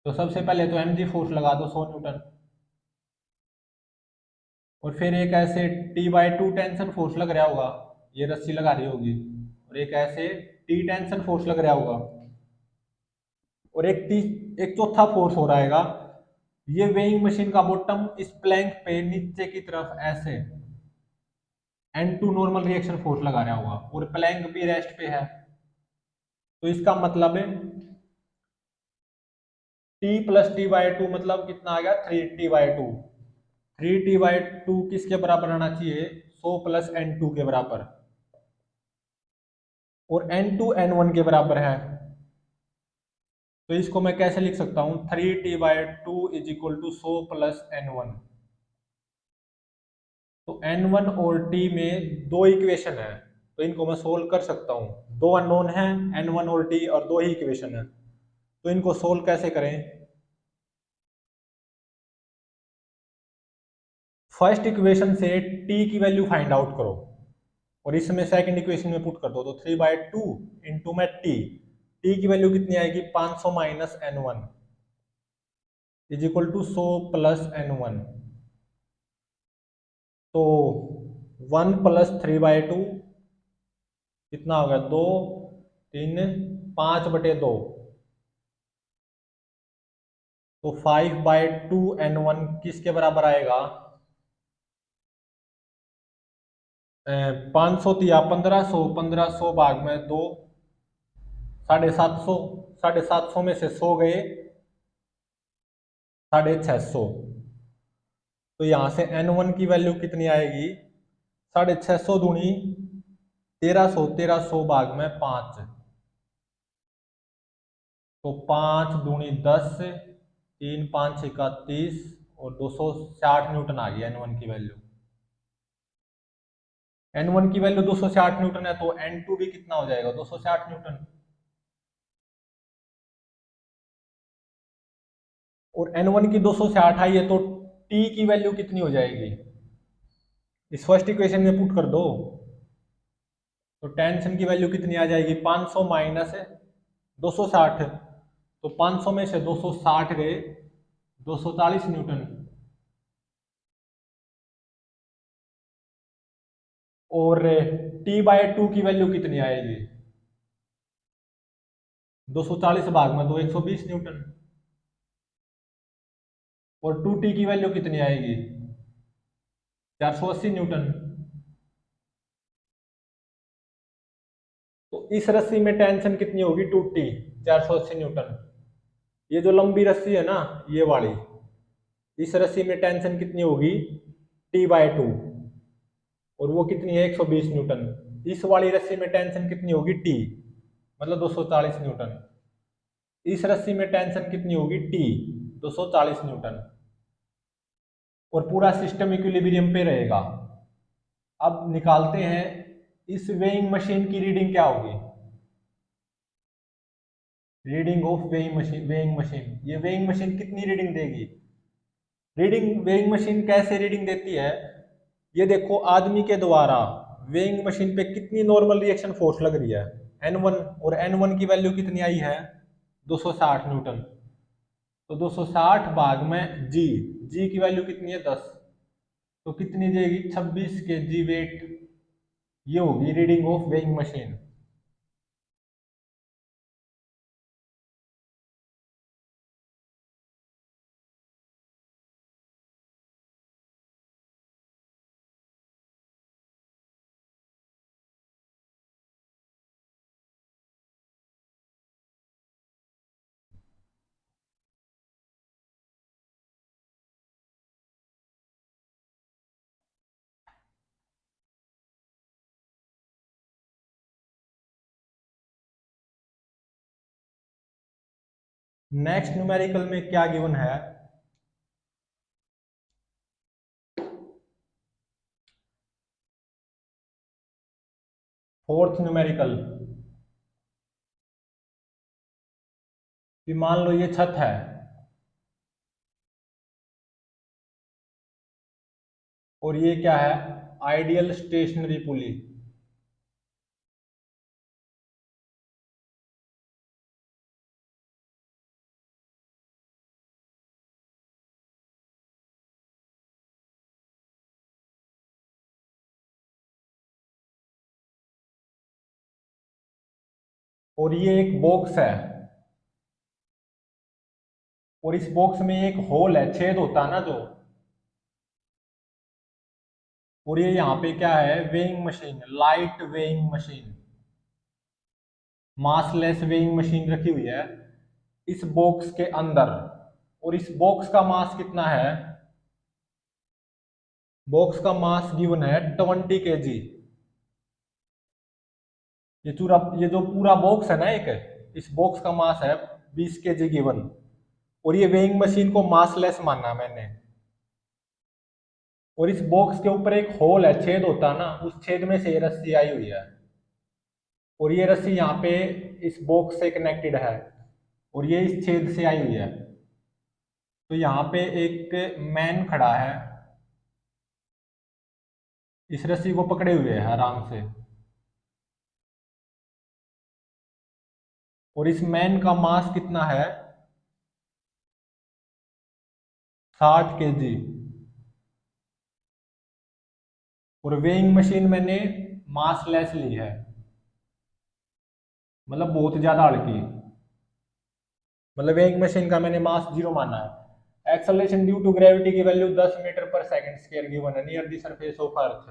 तो सबसे पहले तो mg फोर्स लगा दो 100 न्यूटन, और फिर एक ऐसे T/2 टेंशन फोर्स लग रहा होगा, ये रस्सी लगा रही होगी, और एक ऐसे T टेंशन फोर्स लग रहा होगा, और एक चौथा फोर्स हो रहेगा, ये वेइंग मशीन का बॉटम इस प्लैंक पे नीचे की तरफ ऐसे N2 नॉर्मल रिएक्शन फोर्स लगा रहा होगा, और प्लैंक भी रेस्ट पे है। तो इसका मतलब है T प्लस T/2 मतलब कितना आ गया, 3T/2। 3T/2 किसके बराबर आना चाहिए, 100 प्लस N2 के बराबर, और N2 N1 के बराबर है। तो इसको मैं कैसे लिख सकता हूं, 3T/2 is equal to 100 plus N1। तो N1 और T में दो इक्वेशन है, तो इनको मैं सोल्व कर सकता हूं। दो अननोन है, N1 और T, और दो ही इक्वेशन है, तो इनको सोल्व कैसे करें। फर्स्ट इक्वेशन से T की वैल्यू फाइंड आउट करो, और इसमें सेकंड इक्वेशन में पुट कर दो, तो 3/2 इंटू में टी की वैल्यू कितनी आएगी, 500 minus N1 is equal to 100 plus N1। तो 1 + 3/2 कितना होगा, 2 3 5/2, तो 5/2 N1 किसके बराबर आएगा, 500 दिया 1500, 1500 भाग में 2, 750, 750 में से 100 गए 650। तो यहां से N1 की वैल्यू कितनी आएगी, 650 दूनी 1300, 1300 भाग में 5, तो 5 दूनी 10, 3 5 6 30, और 260 न्यूटन आ गई N1 की वैल्यू। N1 की वैल्यू 260 न्यूटन है, तो N2 भी कितना हो जाएगा, 260 न्यूटन। और N1 की 260 आई है, तो T की वैल्यू कितनी हो जाएगी, इस फर्स्ट इक्वेशन में पुट कर दो। तो टेंशन की वैल्यू कितनी आ जाएगी, 500 माइनस 260, तो 500 में से 260 गए 240 न्यूटन, और T/2 की वैल्यू कितनी आएगी, 240 भाग में 2 120 न्यूटन, और 2T की वैल्यू कितनी आएगी, 480 न्यूटन। तो इस रस्सी में टेंशन कितनी होगी, 2T, 480 न्यूटन। ये जो लंबी रस्सी है ना, ये वाली, इस रस्सी में टेंशन कितनी होगी, T/2, और वो कितनी है, 120 न्यूटन। इस वाली रस्सी में टेंशन कितनी होगी, T, मतलब 240 न्यूटन। इस रस्सी में टेंशन कितनी होगी, T, 240 न्यूटन, और पूरा सिस्टम इक्विलिब्रियम पे रहेगा। अब निकालते हैं इस वेइंग मशीन की रीडिंग क्या होगी, रीडिंग ऑफ वेइंग मशीन ये वेइंग मशीन कितनी रीडिंग देगी। वेइंग मशीन कैसे रीडिंग देती है, ये देखो आदमी के द्वारा वेइंग मशीन पे कितनी नॉर्मल रिएक्शन फोर्स लग रही है, N1, और N1 की वैल्यू कितनी आई है, 260 न्यूटन। तो 260 भाग में जी की वैल्यू कितनी है, 10, तो कितनी देगी, 26 kg वेट। ये होगी reading of weighing machine. Next numerical में क्या गिवन है, फोर्थ न्यूमेरिकल, कि मान लो ये छत है और ये क्या है, आइडियल स्टेशनरी पुली। और ये एक बॉक्स है और इस बॉक्स में एक होल है, छेद होता है ना जो। और ये यहाँ पे क्या है, weighing machine, light weighing machine, massless weighing machine रखी हुई है इस बॉक्स के अंदर। और इस बॉक्स का मास कितना है, बॉक्स का मास गिवन है 20 kg। ये जो पूरा बॉक्स है ना एक, इस बॉक्स का मास है 20 kg गिवन। और ये वेइंग मशीन को मासलेस माना मैंने। और इस बॉक्स के ऊपर एक होल है, छेद होता है ना, उस छेद में से ये रस्सी आई हुई है। और ये रस्सी यहाँ पे इस बॉक्स से कनेक्टेड है और ये इस छेद से आई हुई है। तो यहाँ पे एक मैन खड़ा है, इस रस्सी को पकड़े हुए है आराम से। और इस मैन का मास कितना है, 60 kg। और वेइंग मशीन मैंने मास लेस ली है, मतलब बहुत ज्यादा हल्की। मतलब वेइंग मशीन का मैंने मास 0 माना है। एक्सेलरेशन ड्यू टू ग्रेविटी की value 10 metre per second square given है नियर द सरफेस ऑफ अर्थ।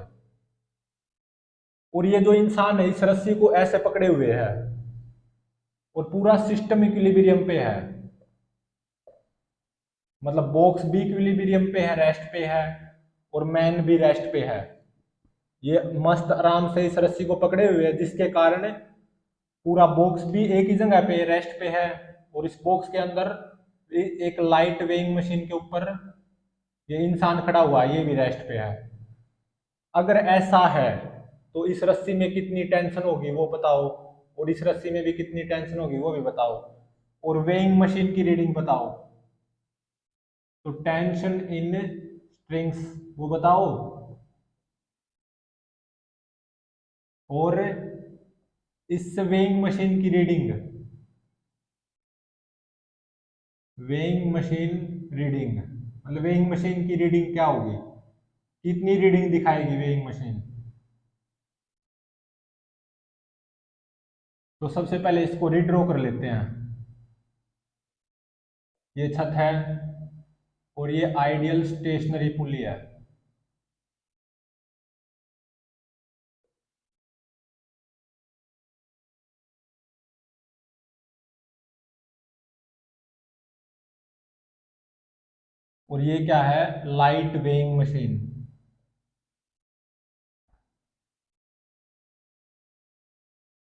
और ये जो इंसान है इस रस्सी को ऐसे पकड़े हुए है और पूरा सिस्टम इक्विलिब्रियम पे है। मतलब बॉक्स भी इक्विलिब्रियम पे है, रेस्ट पे है, और मैन भी रेस्ट पे है। ये मस्त आराम से इस रस्सी को पकड़े हुए है, जिसके कारण पूरा बॉक्स भी एक ही जगह पे रेस्ट पे है। और इस बॉक्स के अंदर एक लाइट वेइंग मशीन के ऊपर ये इंसान खड़ा हुआ है, ये भी रेस्ट पे है। अगर ऐसा है तो इस रस्सी में कितनी टेंशन होगी वो बताओ, और इस रस्सी में भी कितनी टेंशन होगी वो भी बताओ, और वेइंग मशीन की रीडिंग बताओ। तो टेंशन इन स्ट्रिंग्स वो बताओ, और इस वेइंग मशीन की रीडिंग, वेइंग मशीन रीडिंग, मतलब वेइंग मशीन की रीडिंग क्या होगी, कितनी रीडिंग दिखाएगी वेइंग मशीन। तो सबसे पहले इसको रीड्रॉ कर लेते हैं। ये छत है और ये आइडियल स्टेशनरी पुली है। और ये क्या है, लाइट वेइंग मशीन।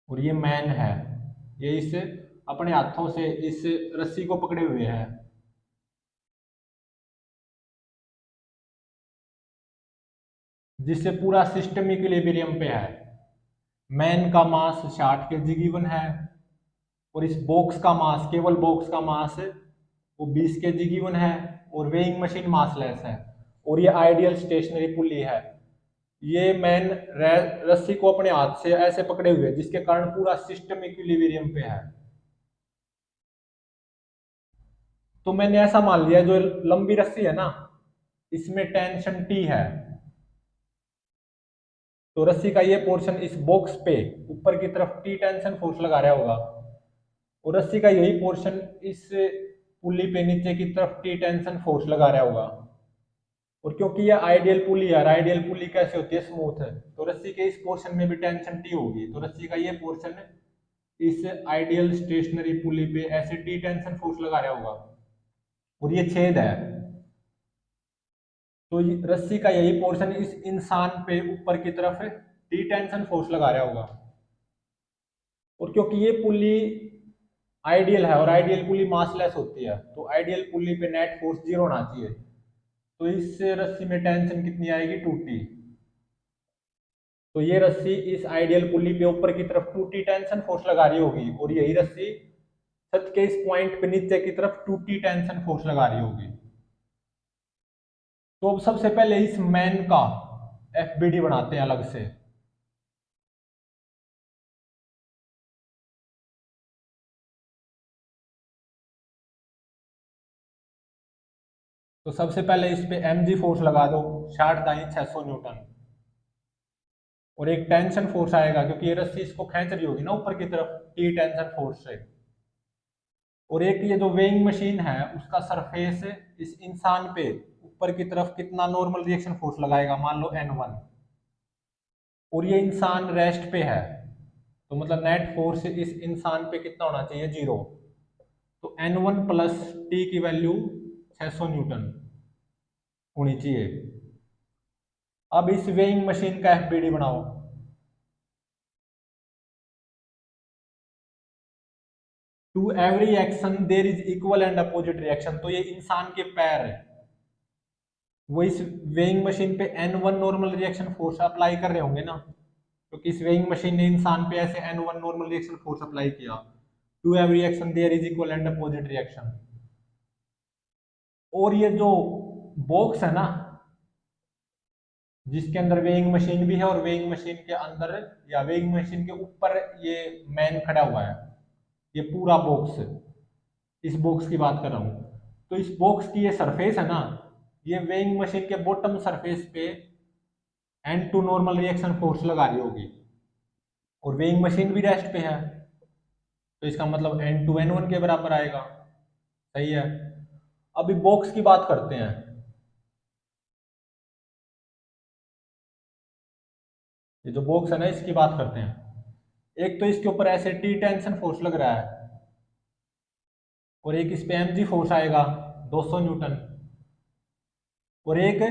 और ये मैन है, ये इस अपने हाथों से इस रस्सी को पकड़े हुए है। जिससे पूरा सिस्टम इक्विलिब्रियम पे है। मैन का मास 60 kg गिवन है और इस बॉक्स का मास, केवल बॉक्स का मास वो 20 kg गिवन है। और वेइंग मशीन मासलेस है। और ये आइडियल स्टेशनरी पुली है। ये मैन रस्सी को अपने हाथ से ऐसे पकड़े हुए है, जिसके कारण पूरा सिस्टम इक्विलिब्रियम पे है। तो मैंने ऐसा मान लिया जो लंबी रस्सी है ना, इसमें टेंशन टी है। तो रस्सी का ये पोर्शन इस बॉक्स पे ऊपर की तरफ टी टेंशन फोर्स लगा रहा होगा, और रस्सी का यही पोर्शन इस पुली पे नीचे की तरफ टी टेंशन फोर्स लगा रहा होगा। और क्योंकि ये आइडियल पुली है, आइडियल पुली कैसे होती है, स्मूथ है, तो रस्सी के इस पोर्शन में भी टेंशन टी होगी। तो रस्सी का ये पोर्शन इस आइडियल स्टेशनरी पुली पे ऐसे टी टेंशन फोर्स लगा रहा होगा। और ये छेद है, तो रस्सी का यही पोर्शन इस इंसान पे ऊपर की तरफ टी टेंशन फोर्स लगा रहा होगा। और क्योंकि ये पुली आइडियल है और आइडियल पुली मासलेस होती है, तो आइडियल पुली पे नेट फोर्स 0 होना चाहिए। तो इस रस्सी में टेंशन कितनी आएगी, 2T। तो ये रस्सी इस आइडियल पुली पे ऊपर की तरफ 2T टेंशन फोर्स लगा रही होगी, और यही रस्सी छत के इस पॉइंट पे नीचे की तरफ 2T टेंशन फोर्स लगा रही होगी। तो अब सबसे पहले इस मैन का FBD बनाते हैं अलग से। तो सबसे पहले इस पे mg फोर्स लगा दो 60×600 न्यूटन, और एक टेंशन फोर्स आएगा क्योंकि ये रस्सी इसको खींच रही होगी ना ऊपर की तरफ टी टेंशन फोर्स से। और एक ये जो वेइंग मशीन है उसका सरफेस इस इंसान पे ऊपर की तरफ कितना नॉर्मल रिएक्शन फोर्स लगाएगा, मान लो N1, और ये इंसान रेस्ट पे है, तो मतलब नेट फोर्स इस इंसान पे कितना होना चाहिए, 0। तो N1 प्लस टी की वैल्यू 600 न्यूटन होनी चाहिए। अब इस वेइंग मशीन का FBD बनाओ। To every action there is equal and opposite reaction, तो ये इंसान के पैर है, वो इस वेइंग मशीन पे N1 normal reaction force apply कर रहे होंगे ना, क्योंकि इस वेइंग मशीन ने इंसान पे ऐसे N1 normal reaction force apply किया। To every action there is equal and opposite reaction. और ये जो बॉक्स है ना जिसके अंदर वेइंग मशीन भी है, और वेइंग मशीन के अंदर या वेइंग मशीन के ऊपर ये मैन खड़ा हुआ है, ये पूरा बॉक्स, इस बॉक्स की बात कर रहा हूं। तो इस बॉक्स की ये सरफेस है ना, ये वेइंग मशीन के बॉटम सरफेस पे N2 नॉर्मल रिएक्शन फोर्स लगा रही होगी, और वेइंग मशीन भी रेस्ट पे है, तो इसका मतलब N2 N1 के बराबर आएगा। सही है। अभी बॉक्स की बात करते हैं। ये जो बॉक्स है ना इसकी बात करते हैं। एक तो इसके ऊपर ऐसे टी टेंशन फोर्स लग रहा है, और एक इस पे mg फोर्स आएगा 200 न्यूटन, और एक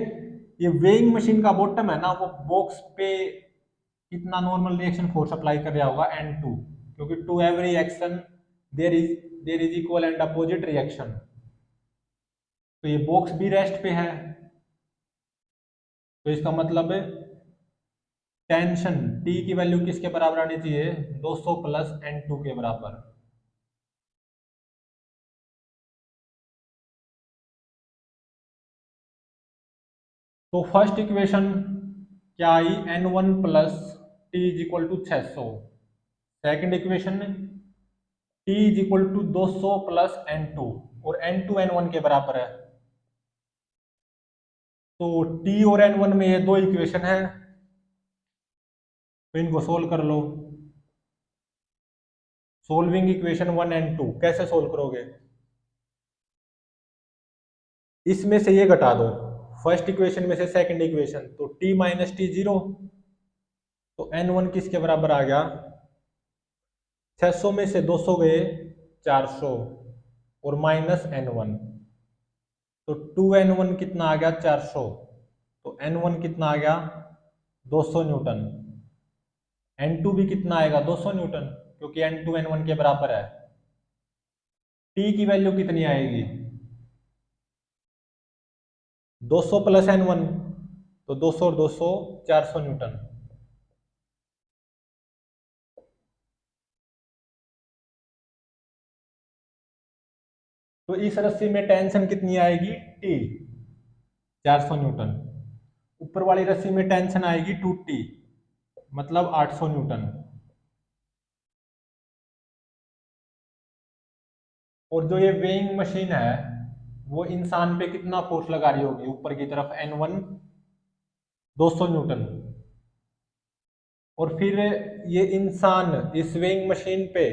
ये वेइंग मशीन का बॉटम है ना वो बॉक्स पे कितना नॉर्मल रिएक्शन फोर्स अप्लाई कर रहा होगा, N2, क्योंकि to every action there is equal and opposite reaction. तो ये बॉक्स भी रेस्ट पे है, तो इसका मतलब टेंशन T की वैल्यू किसके बराबर आनी चाहिए, 200 प्लस N2 के बराबर। तो फर्स्ट इक्वेशन क्या आई, N1 plus T is equal to 600। Second equation T is equal to 200 plus N2, और N2 N1 के बराबर है। तो T और N1 में ये दो इक्वेशन है, तो इनको सोल्व कर लो। सोल्विंग इक्वेशन 1 and 2 कैसे सोल्व करोगे, इसमें से ये घटा दो, फर्स्ट इक्वेशन में से सेकंड इक्वेशन, तो T माइनस टी 0, तो N1 किसके बराबर आ गया, 600 में से 200 गए 400, और माइनस N1, तो 2N1 कितना आ गया 400, तो N1 कितना आ गया 200 न्यूटन। N2 भी कितना आएगा 200 न्यूटन, क्योंकि N2 N1 के बराबर है। T की वैल्यू कितनी आएगी, 200 प्लस N1, तो 200 और 200 400 न्यूटन। तो इस रस्सी में टेंशन कितनी आएगी, T 400 न्यूटन। ऊपर वाली रस्सी में टेंशन आएगी 2T, मतलब 800 न्यूटन। और जो ये वेइंग मशीन है वो इंसान पे कितना फोर्स लगा रही होगी ऊपर की तरफ, N1 200 न्यूटन। और फिर ये इंसान इस वेइंग मशीन पे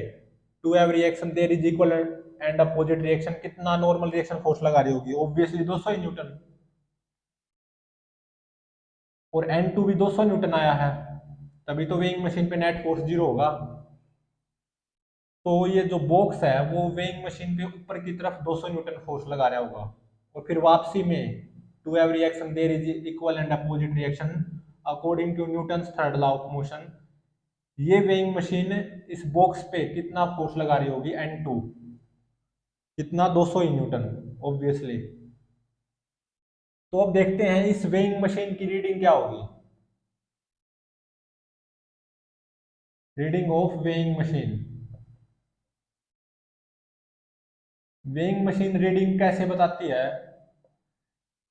to every reaction there is equal and opposite reaction कितना नॉर्मल रिएक्शन फोर्स लगा रही होगी, ऑब्वियसली 200 ही न्यूटन, और N2 भी 200 न्यूटन आया है, तभी तो वेइंग मशीन पे नेट फोर्स 0 होगा। तो ये जो बॉक्स है वो वेइंग मशीन पे ऊपर की तरफ 200 न्यूटन फोर्स लगा रहा होगा, और फिर वापसी में to every reaction there is equal and opposite reaction according to Newton's third law of motion. ये वेइंग मशीन इस बॉक्स पे कितना फोर्स लगा रही होगी, N2 कितना 200 ही न्यूटन ऑब्वियसली। तो अब देखते हैं इस वेइंग मशीन की रीडिंग क्या होगी। Reading of weighing machine, weighing machine reading कैसे बताती है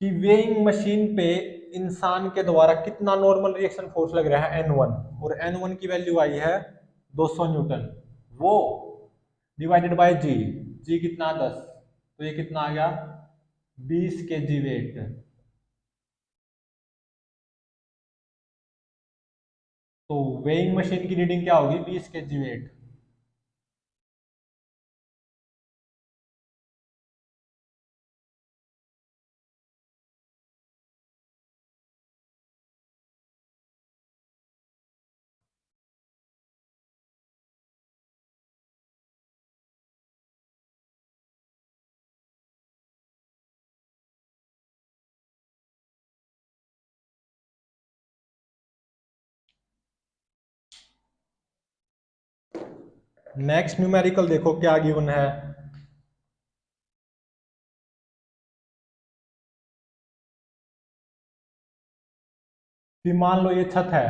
कि वेइंग मशीन पे इंसान के द्वारा कितना नॉर्मल रिएक्शन फोर्स लग रहा है N1, और N1 की वैल्यू आई है 200 न्यूटन, वो डिवाइडेड बाय जी, जी कितना 10, तो ये कितना आ गया 20 के जी वेट। तो वेइंग मशीन की रीडिंग क्या होगी 20 के जी वेट। नेक्स्ट न्यूमेरिकल देखो क्या गिवन है। कि मान लो ये छत है,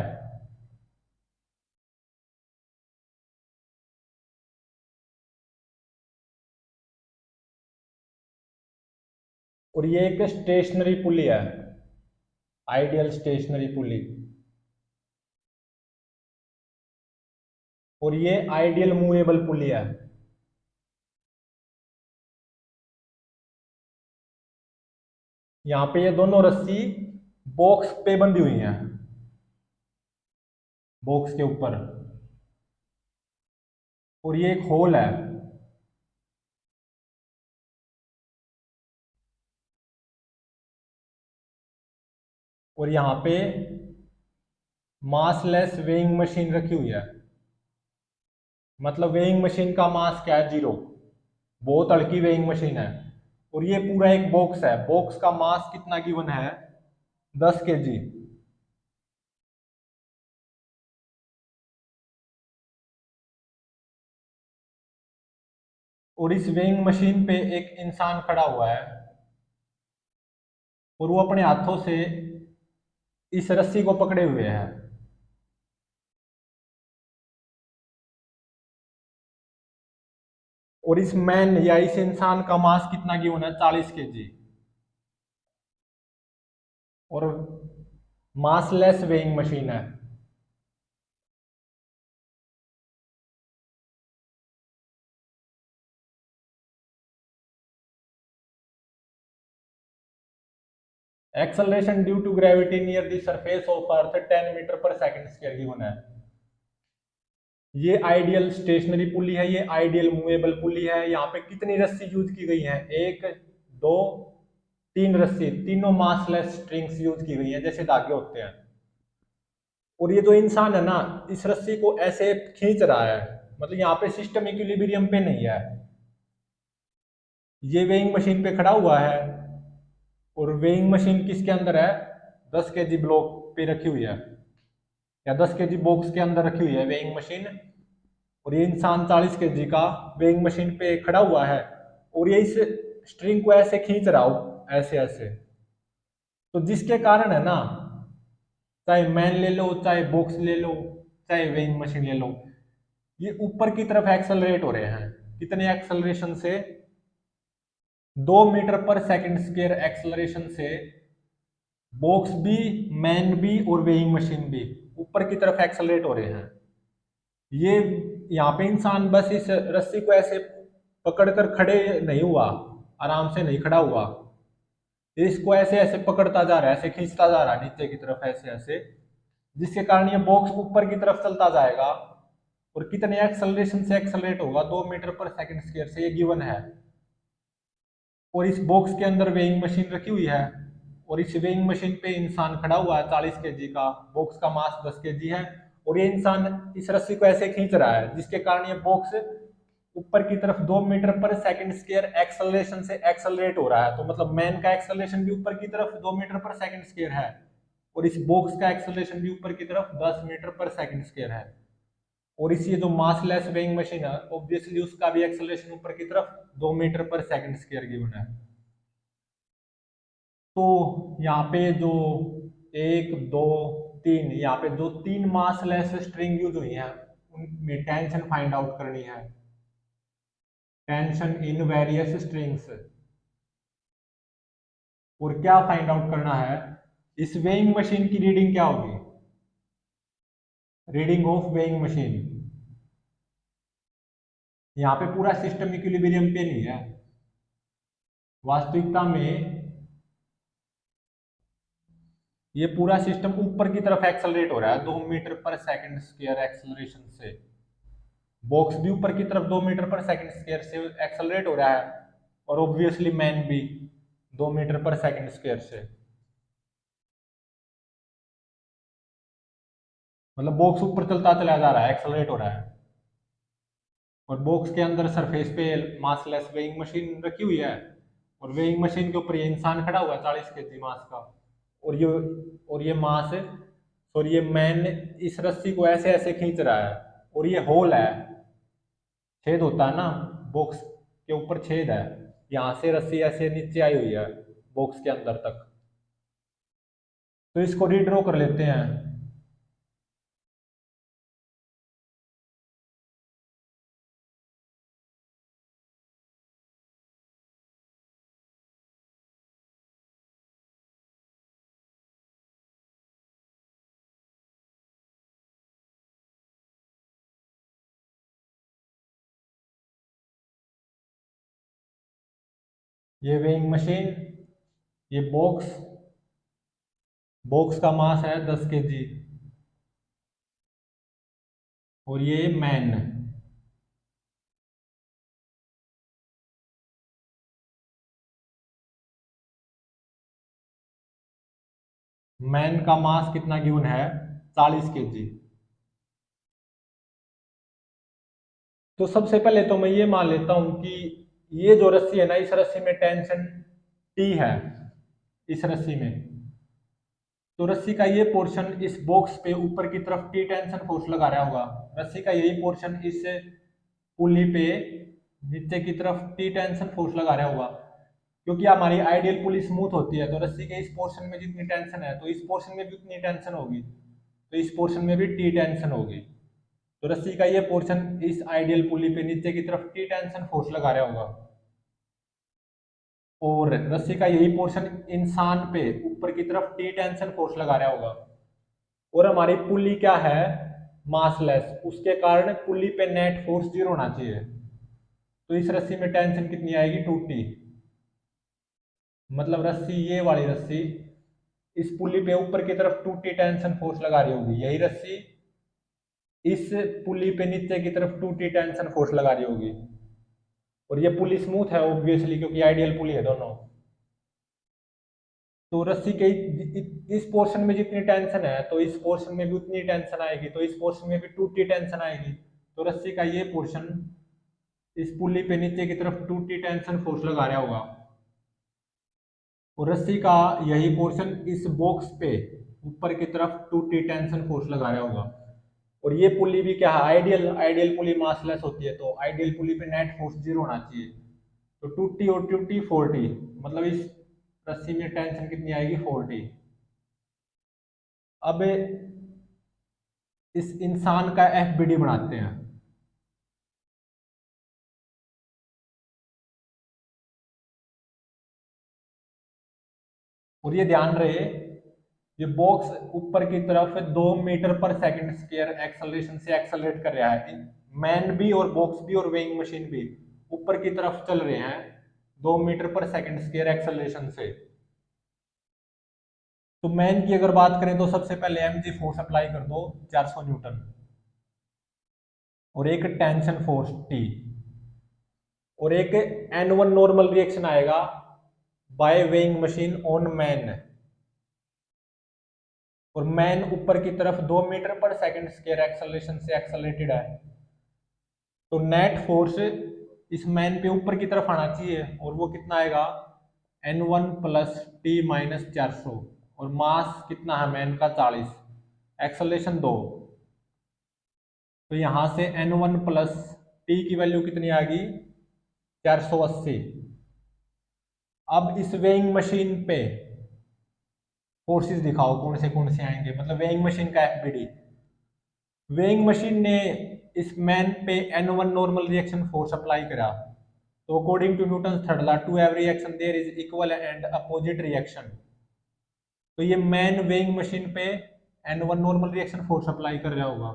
और ये एक स्टेशनरी पुली है, आइडियल स्टेशनरी पुली, और ये आइडियल मूवेबल पुली है। यहाँ पे ये दोनों रस्सी बॉक्स पे बंधी हुई हैं, बॉक्स के ऊपर, और ये एक होल है, और यहाँ पे मासलेस वेइंग मशीन रखी हुई है। मतलब वेइंग मशीन का मास क्या है 0, बहुत हल्की वेइंग मशीन है। और ये पूरा एक बॉक्स है, बॉक्स का मास कितना गिवन है 10 के जी। और इस वेइंग मशीन पे एक इंसान खड़ा हुआ है, और वो अपने हाथों से इस रस्सी को पकड़े हुए हैं। और इस मैन या इस इंसान का मास कितना गिवन है 40 के जी। और मासलेस वेइंग मशीन है। Acceleration due to gravity near the surface of earth 10 metre per second square given है। ये आइडियल स्टेशनरी पुली है, ये आइडियल मूवेबल पुली है। यहाँ पे कितनी रस्सी यूज की गई है, एक, दो, तीन रस्सी, तीनों मासलेस स्ट्रिंग्स यूज की गई है जैसे धागे होते हैं। और ये जो इंसान है ना, इस रस्सी को ऐसे खींच रहा है, मतलब यहाँ पे सिस्टम इक्विलिब्रियम पे नहीं है। ये वेइंग मशीन पे खड़ा हुआ है, और वेइंग मशीन किसके अंदर है 10 के जी ब्लॉक पे रखी हुई है, या 10 के जी बॉक्स के अंदर रखी हुई है वेइंग मशीन। और ये इंसान 40 के जी का वेइंग मशीन पे खड़ा हुआ है, और ये इस स्ट्रिंग को ऐसे खींच रहा हो, ऐसे ऐसे। तो जिसके कारण है ना, चाहे मैन ले लो, चाहे बॉक्स ले लो, चाहे वेइंग मशीन ले लो, ये ऊपर की तरफ एक्सेलरेट हो रहे हैं। कितने एक्सेलरेशन से, 2 metre per second square acceleration से बॉक्स भी, मैन भी, और वेइंग मशीन भी ऊपर की तरफ एक्सेलरेट हो रहे हैं। ये यहाँ पे इंसान बस इस रस्सी को ऐसे पकड़कर खड़े नहीं हुआ, आराम से नहीं खड़ा हुआ, इसको ऐसे ऐसे पकड़ता जा रहा है, ऐसे खींचता जा रहा है नीचे की तरफ, ऐसे ऐसे, जिसके कारण ये बॉक्स ऊपर की तरफ चलता जाएगा। और कितने एक्सेलरेशन से एक्सेलरेट होगा 2 मीटर पर सेकंड स्क्वायर से, ये गिवन है। और इस बॉक्स के अंदर वेइंग मशीन रखी हुई है, और इस वेइंग मशीन पे इंसान खड़ा हुआ है 40 के जी का, बॉक्स का मास 10 के जी है। और ये इंसान इस रस्सी को ऐसे खींच रहा है, जिसके कारण ये बॉक्स ऊपर की तरफ 2 metre per second square acceleration से एक्सेलरेट हो रहा है। तो मतलब मैन का एक्सेलरेशन भी ऊपर की तरफ 2 मीटर पर सेकंड स्क्वायर है, और इस बॉक्स का एक्सेलरेशन भी ऊपर की तरफ 10 मीटर पर सेकंड स्क्वायर है। और इसी जो मासलेस वेइंग मशीन है, ऑब्वियसली उसका भी एक्सेलरेशन ऊपर की तरफ 2 metre per second square given है। तो यहाँ पे जो एक, दो, तीन, यहाँ पे जो तीन मासलेस स्ट्रिंग यूज हुई हैं, उनमें टेंशन फाइंड आउट करनी है। Tension in various strings. और क्या फाइंड आउट करना है, इस वेइंग मशीन की रीडिंग क्या होगी, रीडिंग ऑफ वेइंग मशीन। यहाँ पे पूरा सिस्टम इक्विलिब्रियम पे नहीं है, वास्तविकता में ये पूरा सिस्टम ऊपर की तरफ एक्सेलरेट हो रहा है 2 metre per second square acceleration से। बॉक्स भी ऊपर की तरफ 2 मीटर पर सेकंड स्क्वायर से एक्सेलरेट हो रहा है, और ऑब्वियसली मैन भी 2 मीटर पर सेकंड स्क्वायर से। मतलब बॉक्स ऊपर चलता चला जा रहा है, एक्सेलरेट हो रहा है, और बॉक्स के अंदर सरफेस पे मासलेस वेइंग मशीन रखी हुई है, और वेइंग मशीन के ऊपर ये इंसान खड़ा हुआ है 40 kg मास का। और ये और ये मास, और ये मैन इस रस्सी को ऐसे ऐसे खींच रहा है, और ये होल है, छेद होता है ना, बॉक्स के ऊपर छेद है, यहाँ से रस्सी ऐसे नीचे आई हुई है बॉक्स के अंदर तक। तो इसको रीड्रॉ कर लेते हैं। ये वेइंग मशीन, ये बॉक्स, बॉक्स का मास है 10 kg, और ये मैन। मैन का मास कितना गिवन है, 40 kg। तो सबसे पहले तो मैं ये मान लेता हूं कि ये जो रस्सी है ना, इस रस्सी में टेंशन टी है, इस रस्सी में। तो रस्सी का ये पोर्शन इस बॉक्स पे ऊपर की तरफ टी टेंशन फोर्स लगा रहा होगा, रस्सी का यही पोर्शन इस पुली पे नीचे की तरफ टी टेंशन फोर्स लगा रहा होगा। क्योंकि हमारी आइडियल पुली स्मूथ होती है, तो रस्सी के इस पोर्शन में जितनी टेंशन है, तो इस पोर्शन में भी उतनी टेंशन होगी, तो इस पोर्शन में भी टी टेंशन होगी। तो रस्सी का ये पोर्शन इस आइडियल पुली पे नीचे की तरफ टी टेंशन फोर्स लगा रहा होगा, और रस्सी का यही पोर्शन इंसान पे ऊपर की तरफ टी टेंशन फोर्स लगा रहा होगा। और हमारी पुली क्या है, मासलेस, उसके कारण पुली पे नेट फोर्स 0 होना चाहिए। तो इस रस्सी में टेंशन कितनी आएगी, 2T। मतलब रस्सी, ये वाली रस्सी इस पुली पे ऊपर की तरफ 2T टेंशन फोर्स लगा रही होगी, यही रस्सी इस पुली पे नीचे की तरफ 2T टेंशन फोर्स लगा रही होगी। और ये पुली स्मूथ है ऑब्वियसली, क्योंकि आइडियल पुली है दोनों। तो रस्सी के इस पोर्शन में जितनी टेंशन है, तो इस पोर्शन में भी उतनी टेंशन आएगी, तो इस पोर्शन में भी 2T टेंशन आएगी। तो रस्सी का ये पोर्शन इस पुली पे नीचे की तरफ 2T टेंशन फोर्स लगा रहा होगा, और रस्सी का यही पोर्शन इस बॉक्स पे ऊपर की तरफ 2T टेंशन फोर्स लगा रहा होगा। और ये पुली भी क्या है, आइडियल, आइडियल पुली मासलेस होती है, तो आइडियल पुली पे नेट फोर्स 0 होना चाहिए। तो 2T और 2T 4T, मतलब इस रस्सी में टेंशन कितनी आएगी, 4T। अब इस इंसान का FBD बनाते हैं। और ये ध्यान रहे, ये बॉक्स ऊपर की तरफ 2 metre per second square acceleration से एक्सेलरेट कर रहा है। मैन भी और बॉक्स भी और वेइंग मशीन भी ऊपर की तरफ चल रहे हैं 2 metre per second square acceleration से। तो मैन की अगर बात करें, तो सबसे पहले mg फोर्स अप्लाई कर दो 400 न्यूटन, और एक टेंशन फोर्स T, और एक N1 नॉर्मल रिएक्शन आएगा by weighing machine on man. और मैन ऊपर की तरफ 2 metre per second square acceleration से एक्सेलरेटेड है, तो नेट फोर्स इस मैन पे ऊपर की तरफ आना चाहिए, और वो कितना आएगा, N1 प्लस टी माइनस 400। और मास कितना है मैन का, 40, एक्सेलरेशन 2। तो यहां से N1 प्लस टी की वैल्यू कितनी आ गई, 480। अब इस वेइंग मशीन पे फोर्सेस दिखाओ कौन से आएंगे, मतलब वेइंग मशीन का FBD। वेइंग मशीन ने इस मैन पे N1 normal reaction force apply करा, तो according to Newton third law to every action there is equal and opposite reaction. तो ये मैन वेइंग मशीन पे N1 normal reaction force apply कर रहा होगा,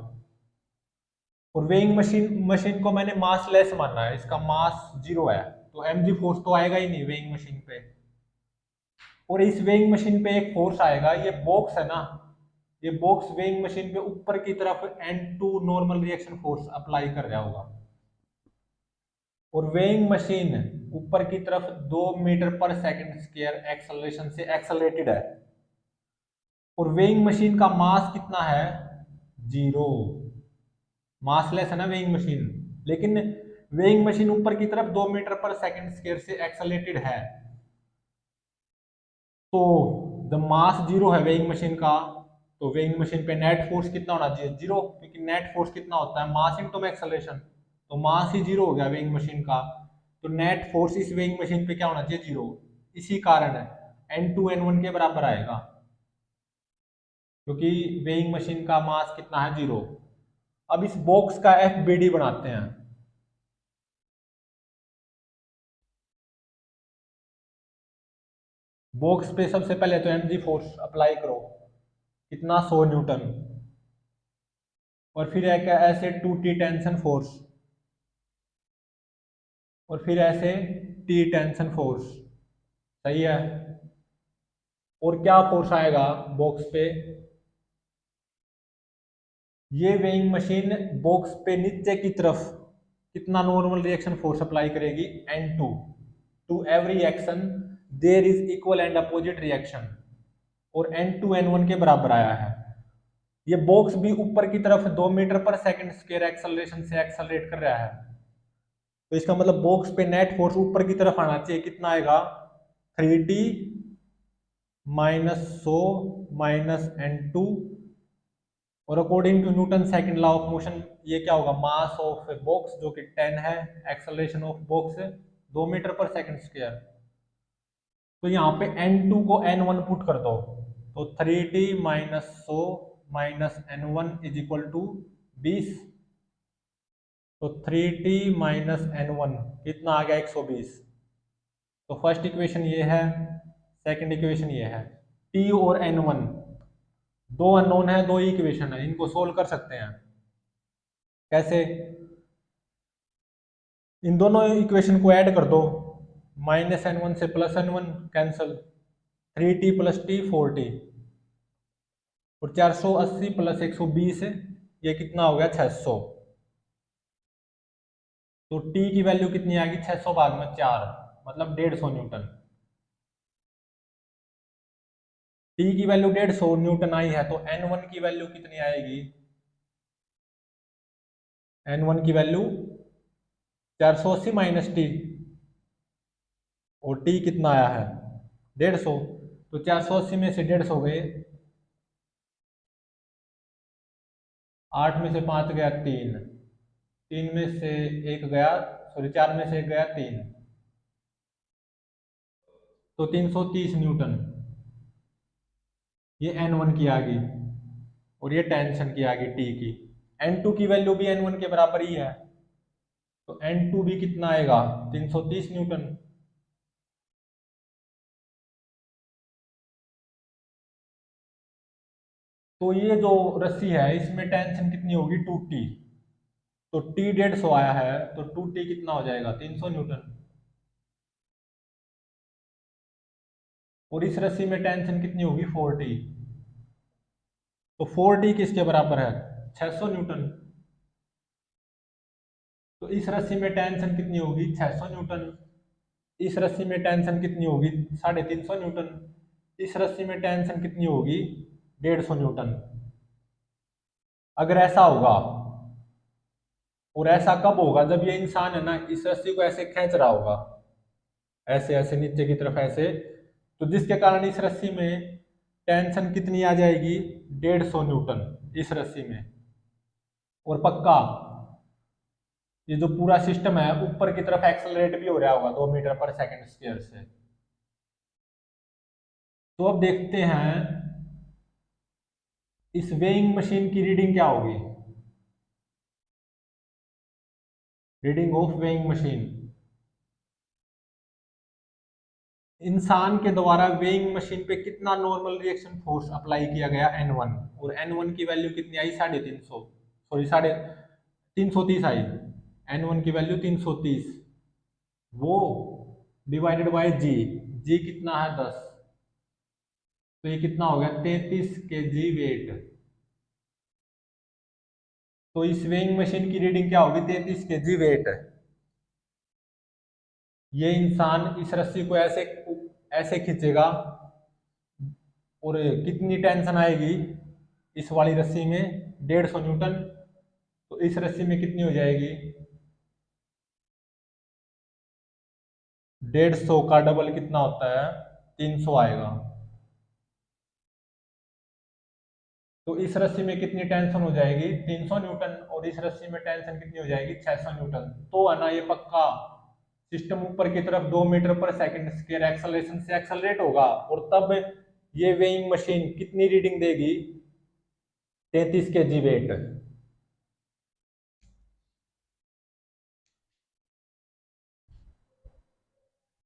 और वेइंग मशीन को मैंने मास लेस माना है, इसका मास 0 है, तो mg फोर्स तो आएगा ही नहीं वेइंग मशीन पे। और इस वेइंग मशीन पे एक फोर्स आएगा, ये बॉक्स है ना, ये बॉक्स वेइंग मशीन पे ऊपर की तरफ N2 normal reaction force apply कर रहा होगा, और वेइंग मशीन ऊपर की तरफ 2 metre per second square acceleration से एक्सेलरेटेड है, और वेइंग मशीन का मास कितना है 0, मासलेस है ना वेइंग मशीन, लेकिन वेइंग मशीन ऊपर की तरफ 2 मीटर पर सेकंड स्क्वायर से एक्सेलरेटेड है। तो जब मास 0 है वेइंग मशीन का, तो वेइंग मशीन पे नेट फोर्स कितना होना चाहिए 0, क्योंकि नेट फोर्स कितना होता है मास इनटू एक्सेलरेशन, तो मास ही 0 हो गया वेइंग मशीन का, तो नेट फोर्स इस वेइंग मशीन पे क्या होना चाहिए 0। इसी कारण है N2 N1 के बराबर आएगा, क्योंकि वेइंग मशीन का मास कितना है 0। अब इस बॉक्स का FBD बनाते हैं। बॉक्स पे सबसे पहले तो mg फोर्स अप्लाई करो, कितना 100 न्यूटन, और फिर एक ऐसे 2T टेंशन फोर्स, और फिर ऐसे T टेंशन फोर्स, सही है। और क्या फोर्स आएगा बॉक्स पे, ये वेइंग मशीन बॉक्स पे नीचे की तरफ कितना नॉर्मल रिएक्शन फोर्स अप्लाई करेगी N2, to every action there is equal and opposite reaction, और N2 N1 के बराबर आया है। ये बॉक्स भी ऊपर की तरफ 2 metre per second square acceleration से एक्सेलरेट कर रहा है, तो इसका मतलब बॉक्स पे नेट फोर्स ऊपर की तरफ आना चाहिए, कितना आएगा 3T माइनस 100 माइनस N2, और according to Newton second law of motion ये क्या होगा मास ऑफ बॉक्स जो कि 10 है, acceleration of box 2 metre per second square, तो यहाँ पे N2 को N1 पुट कर दो, तो 3T minus 100 minus N1 is equal to 20, तो 3T माइनस N1 कितना आ गया 120। तो फर्स्ट इक्वेशन ये है, सेकंड इक्वेशन ये है। T और N1 दो अननोन है, दो इक्वेशन है, इनको सोल्व कर सकते हैं। कैसे, इन दोनों इक्वेशन को ऐड कर दो, माइनस N1 से plus N1 cancel, 3T plus T 4T, और 480 प्लस 120 ये कितना हो गया 600। तो T की वैल्यू कितनी आएगी 600 भाग में 4, मतलब 150 न्यूटन। T की वैल्यू 150 न्यूटन आई है, तो N1 की वैल्यू कितनी आएगी, N1 की वैल्यू 480 माइनस T, और T कितना आया है 150, तो 480 में से 150 गए, 8 में से 5 गया 3, 3 में से 1 गया, सॉरी 4 में से 1 गया 3, तो 330 न्यूटन ये N1 की आ गई, और ये टेंशन की आ गई T की। N2 की वैल्यू भी N1 के बराबर ही है, तो N2 भी कितना आएगा 330 न्यूटन। तो ये जो रस्सी है इसमें टेंशन कितनी होगी 2T, तो T 150 आया है, तो 2T कितना हो जाएगा 300 न्यूटन, और इस रस्सी में टेंशन कितनी होगी 4T, तो 4T किसके बराबर है 600 न्यूटन, तो इस रस्सी में टेंशन कितनी होगी 600 न्यूटन, इस रस्सी में टेंशन कितनी होगी 350 न्यूटन, इस रस्सी में टेंशन कितनी होगी 150 न्यूटन। अगर ऐसा होगा, और ऐसा कब होगा जब ये इंसान है ना इस रस्सी को ऐसे खींच रहा होगा, ऐसे ऐसे नीचे की तरफ ऐसे, तो जिसके कारण इस रस्सी में टेंशन कितनी आ जाएगी 150 न्यूटन इस रस्सी में। और पक्का ये जो पूरा सिस्टम है ऊपर की तरफ एक्सेलरेट भी हो रहा होगा 2 मीटर पर सेकंड स्क्वायर से। तो अब देखते हैं इस वेइंग मशीन की रीडिंग क्या होगी, रीडिंग ऑफ वेइंग मशीन। इंसान के द्वारा वेइंग मशीन पे कितना नॉर्मल रिएक्शन फोर्स अप्लाई किया गया N1, और N1 की वैल्यू कितनी आई 350, सॉरी 330 आई। N1 की वैल्यू 330, वो डिवाइडेड बाय जी, जी कितना है 10, तो ये कितना हो गया 33 kg वेट। तो इस वेइंग मशीन की रीडिंग क्या होगी 33 kg वेट। ये इंसान इस रस्सी को ऐसे ऐसे खींचेगा, और कितनी टेंशन आएगी इस वाली रस्सी में 150 न्यूटन, तो इस रस्सी में कितनी हो जाएगी 150 का डबल कितना होता है 300 आएगा। तो इस रस्सी में कितनी टेंशन हो जाएगी 300 न्यूटन, और इस रस्सी में टेंशन कितनी हो जाएगी 600 न्यूटन। तो है ना ये पक्का सिस्टम ऊपर की तरफ 2 metre per second square acceleration से एक्सेलरेट होगा, और तब ये वेइंग मशीन कितनी रीडिंग देगी 33 kg वेट।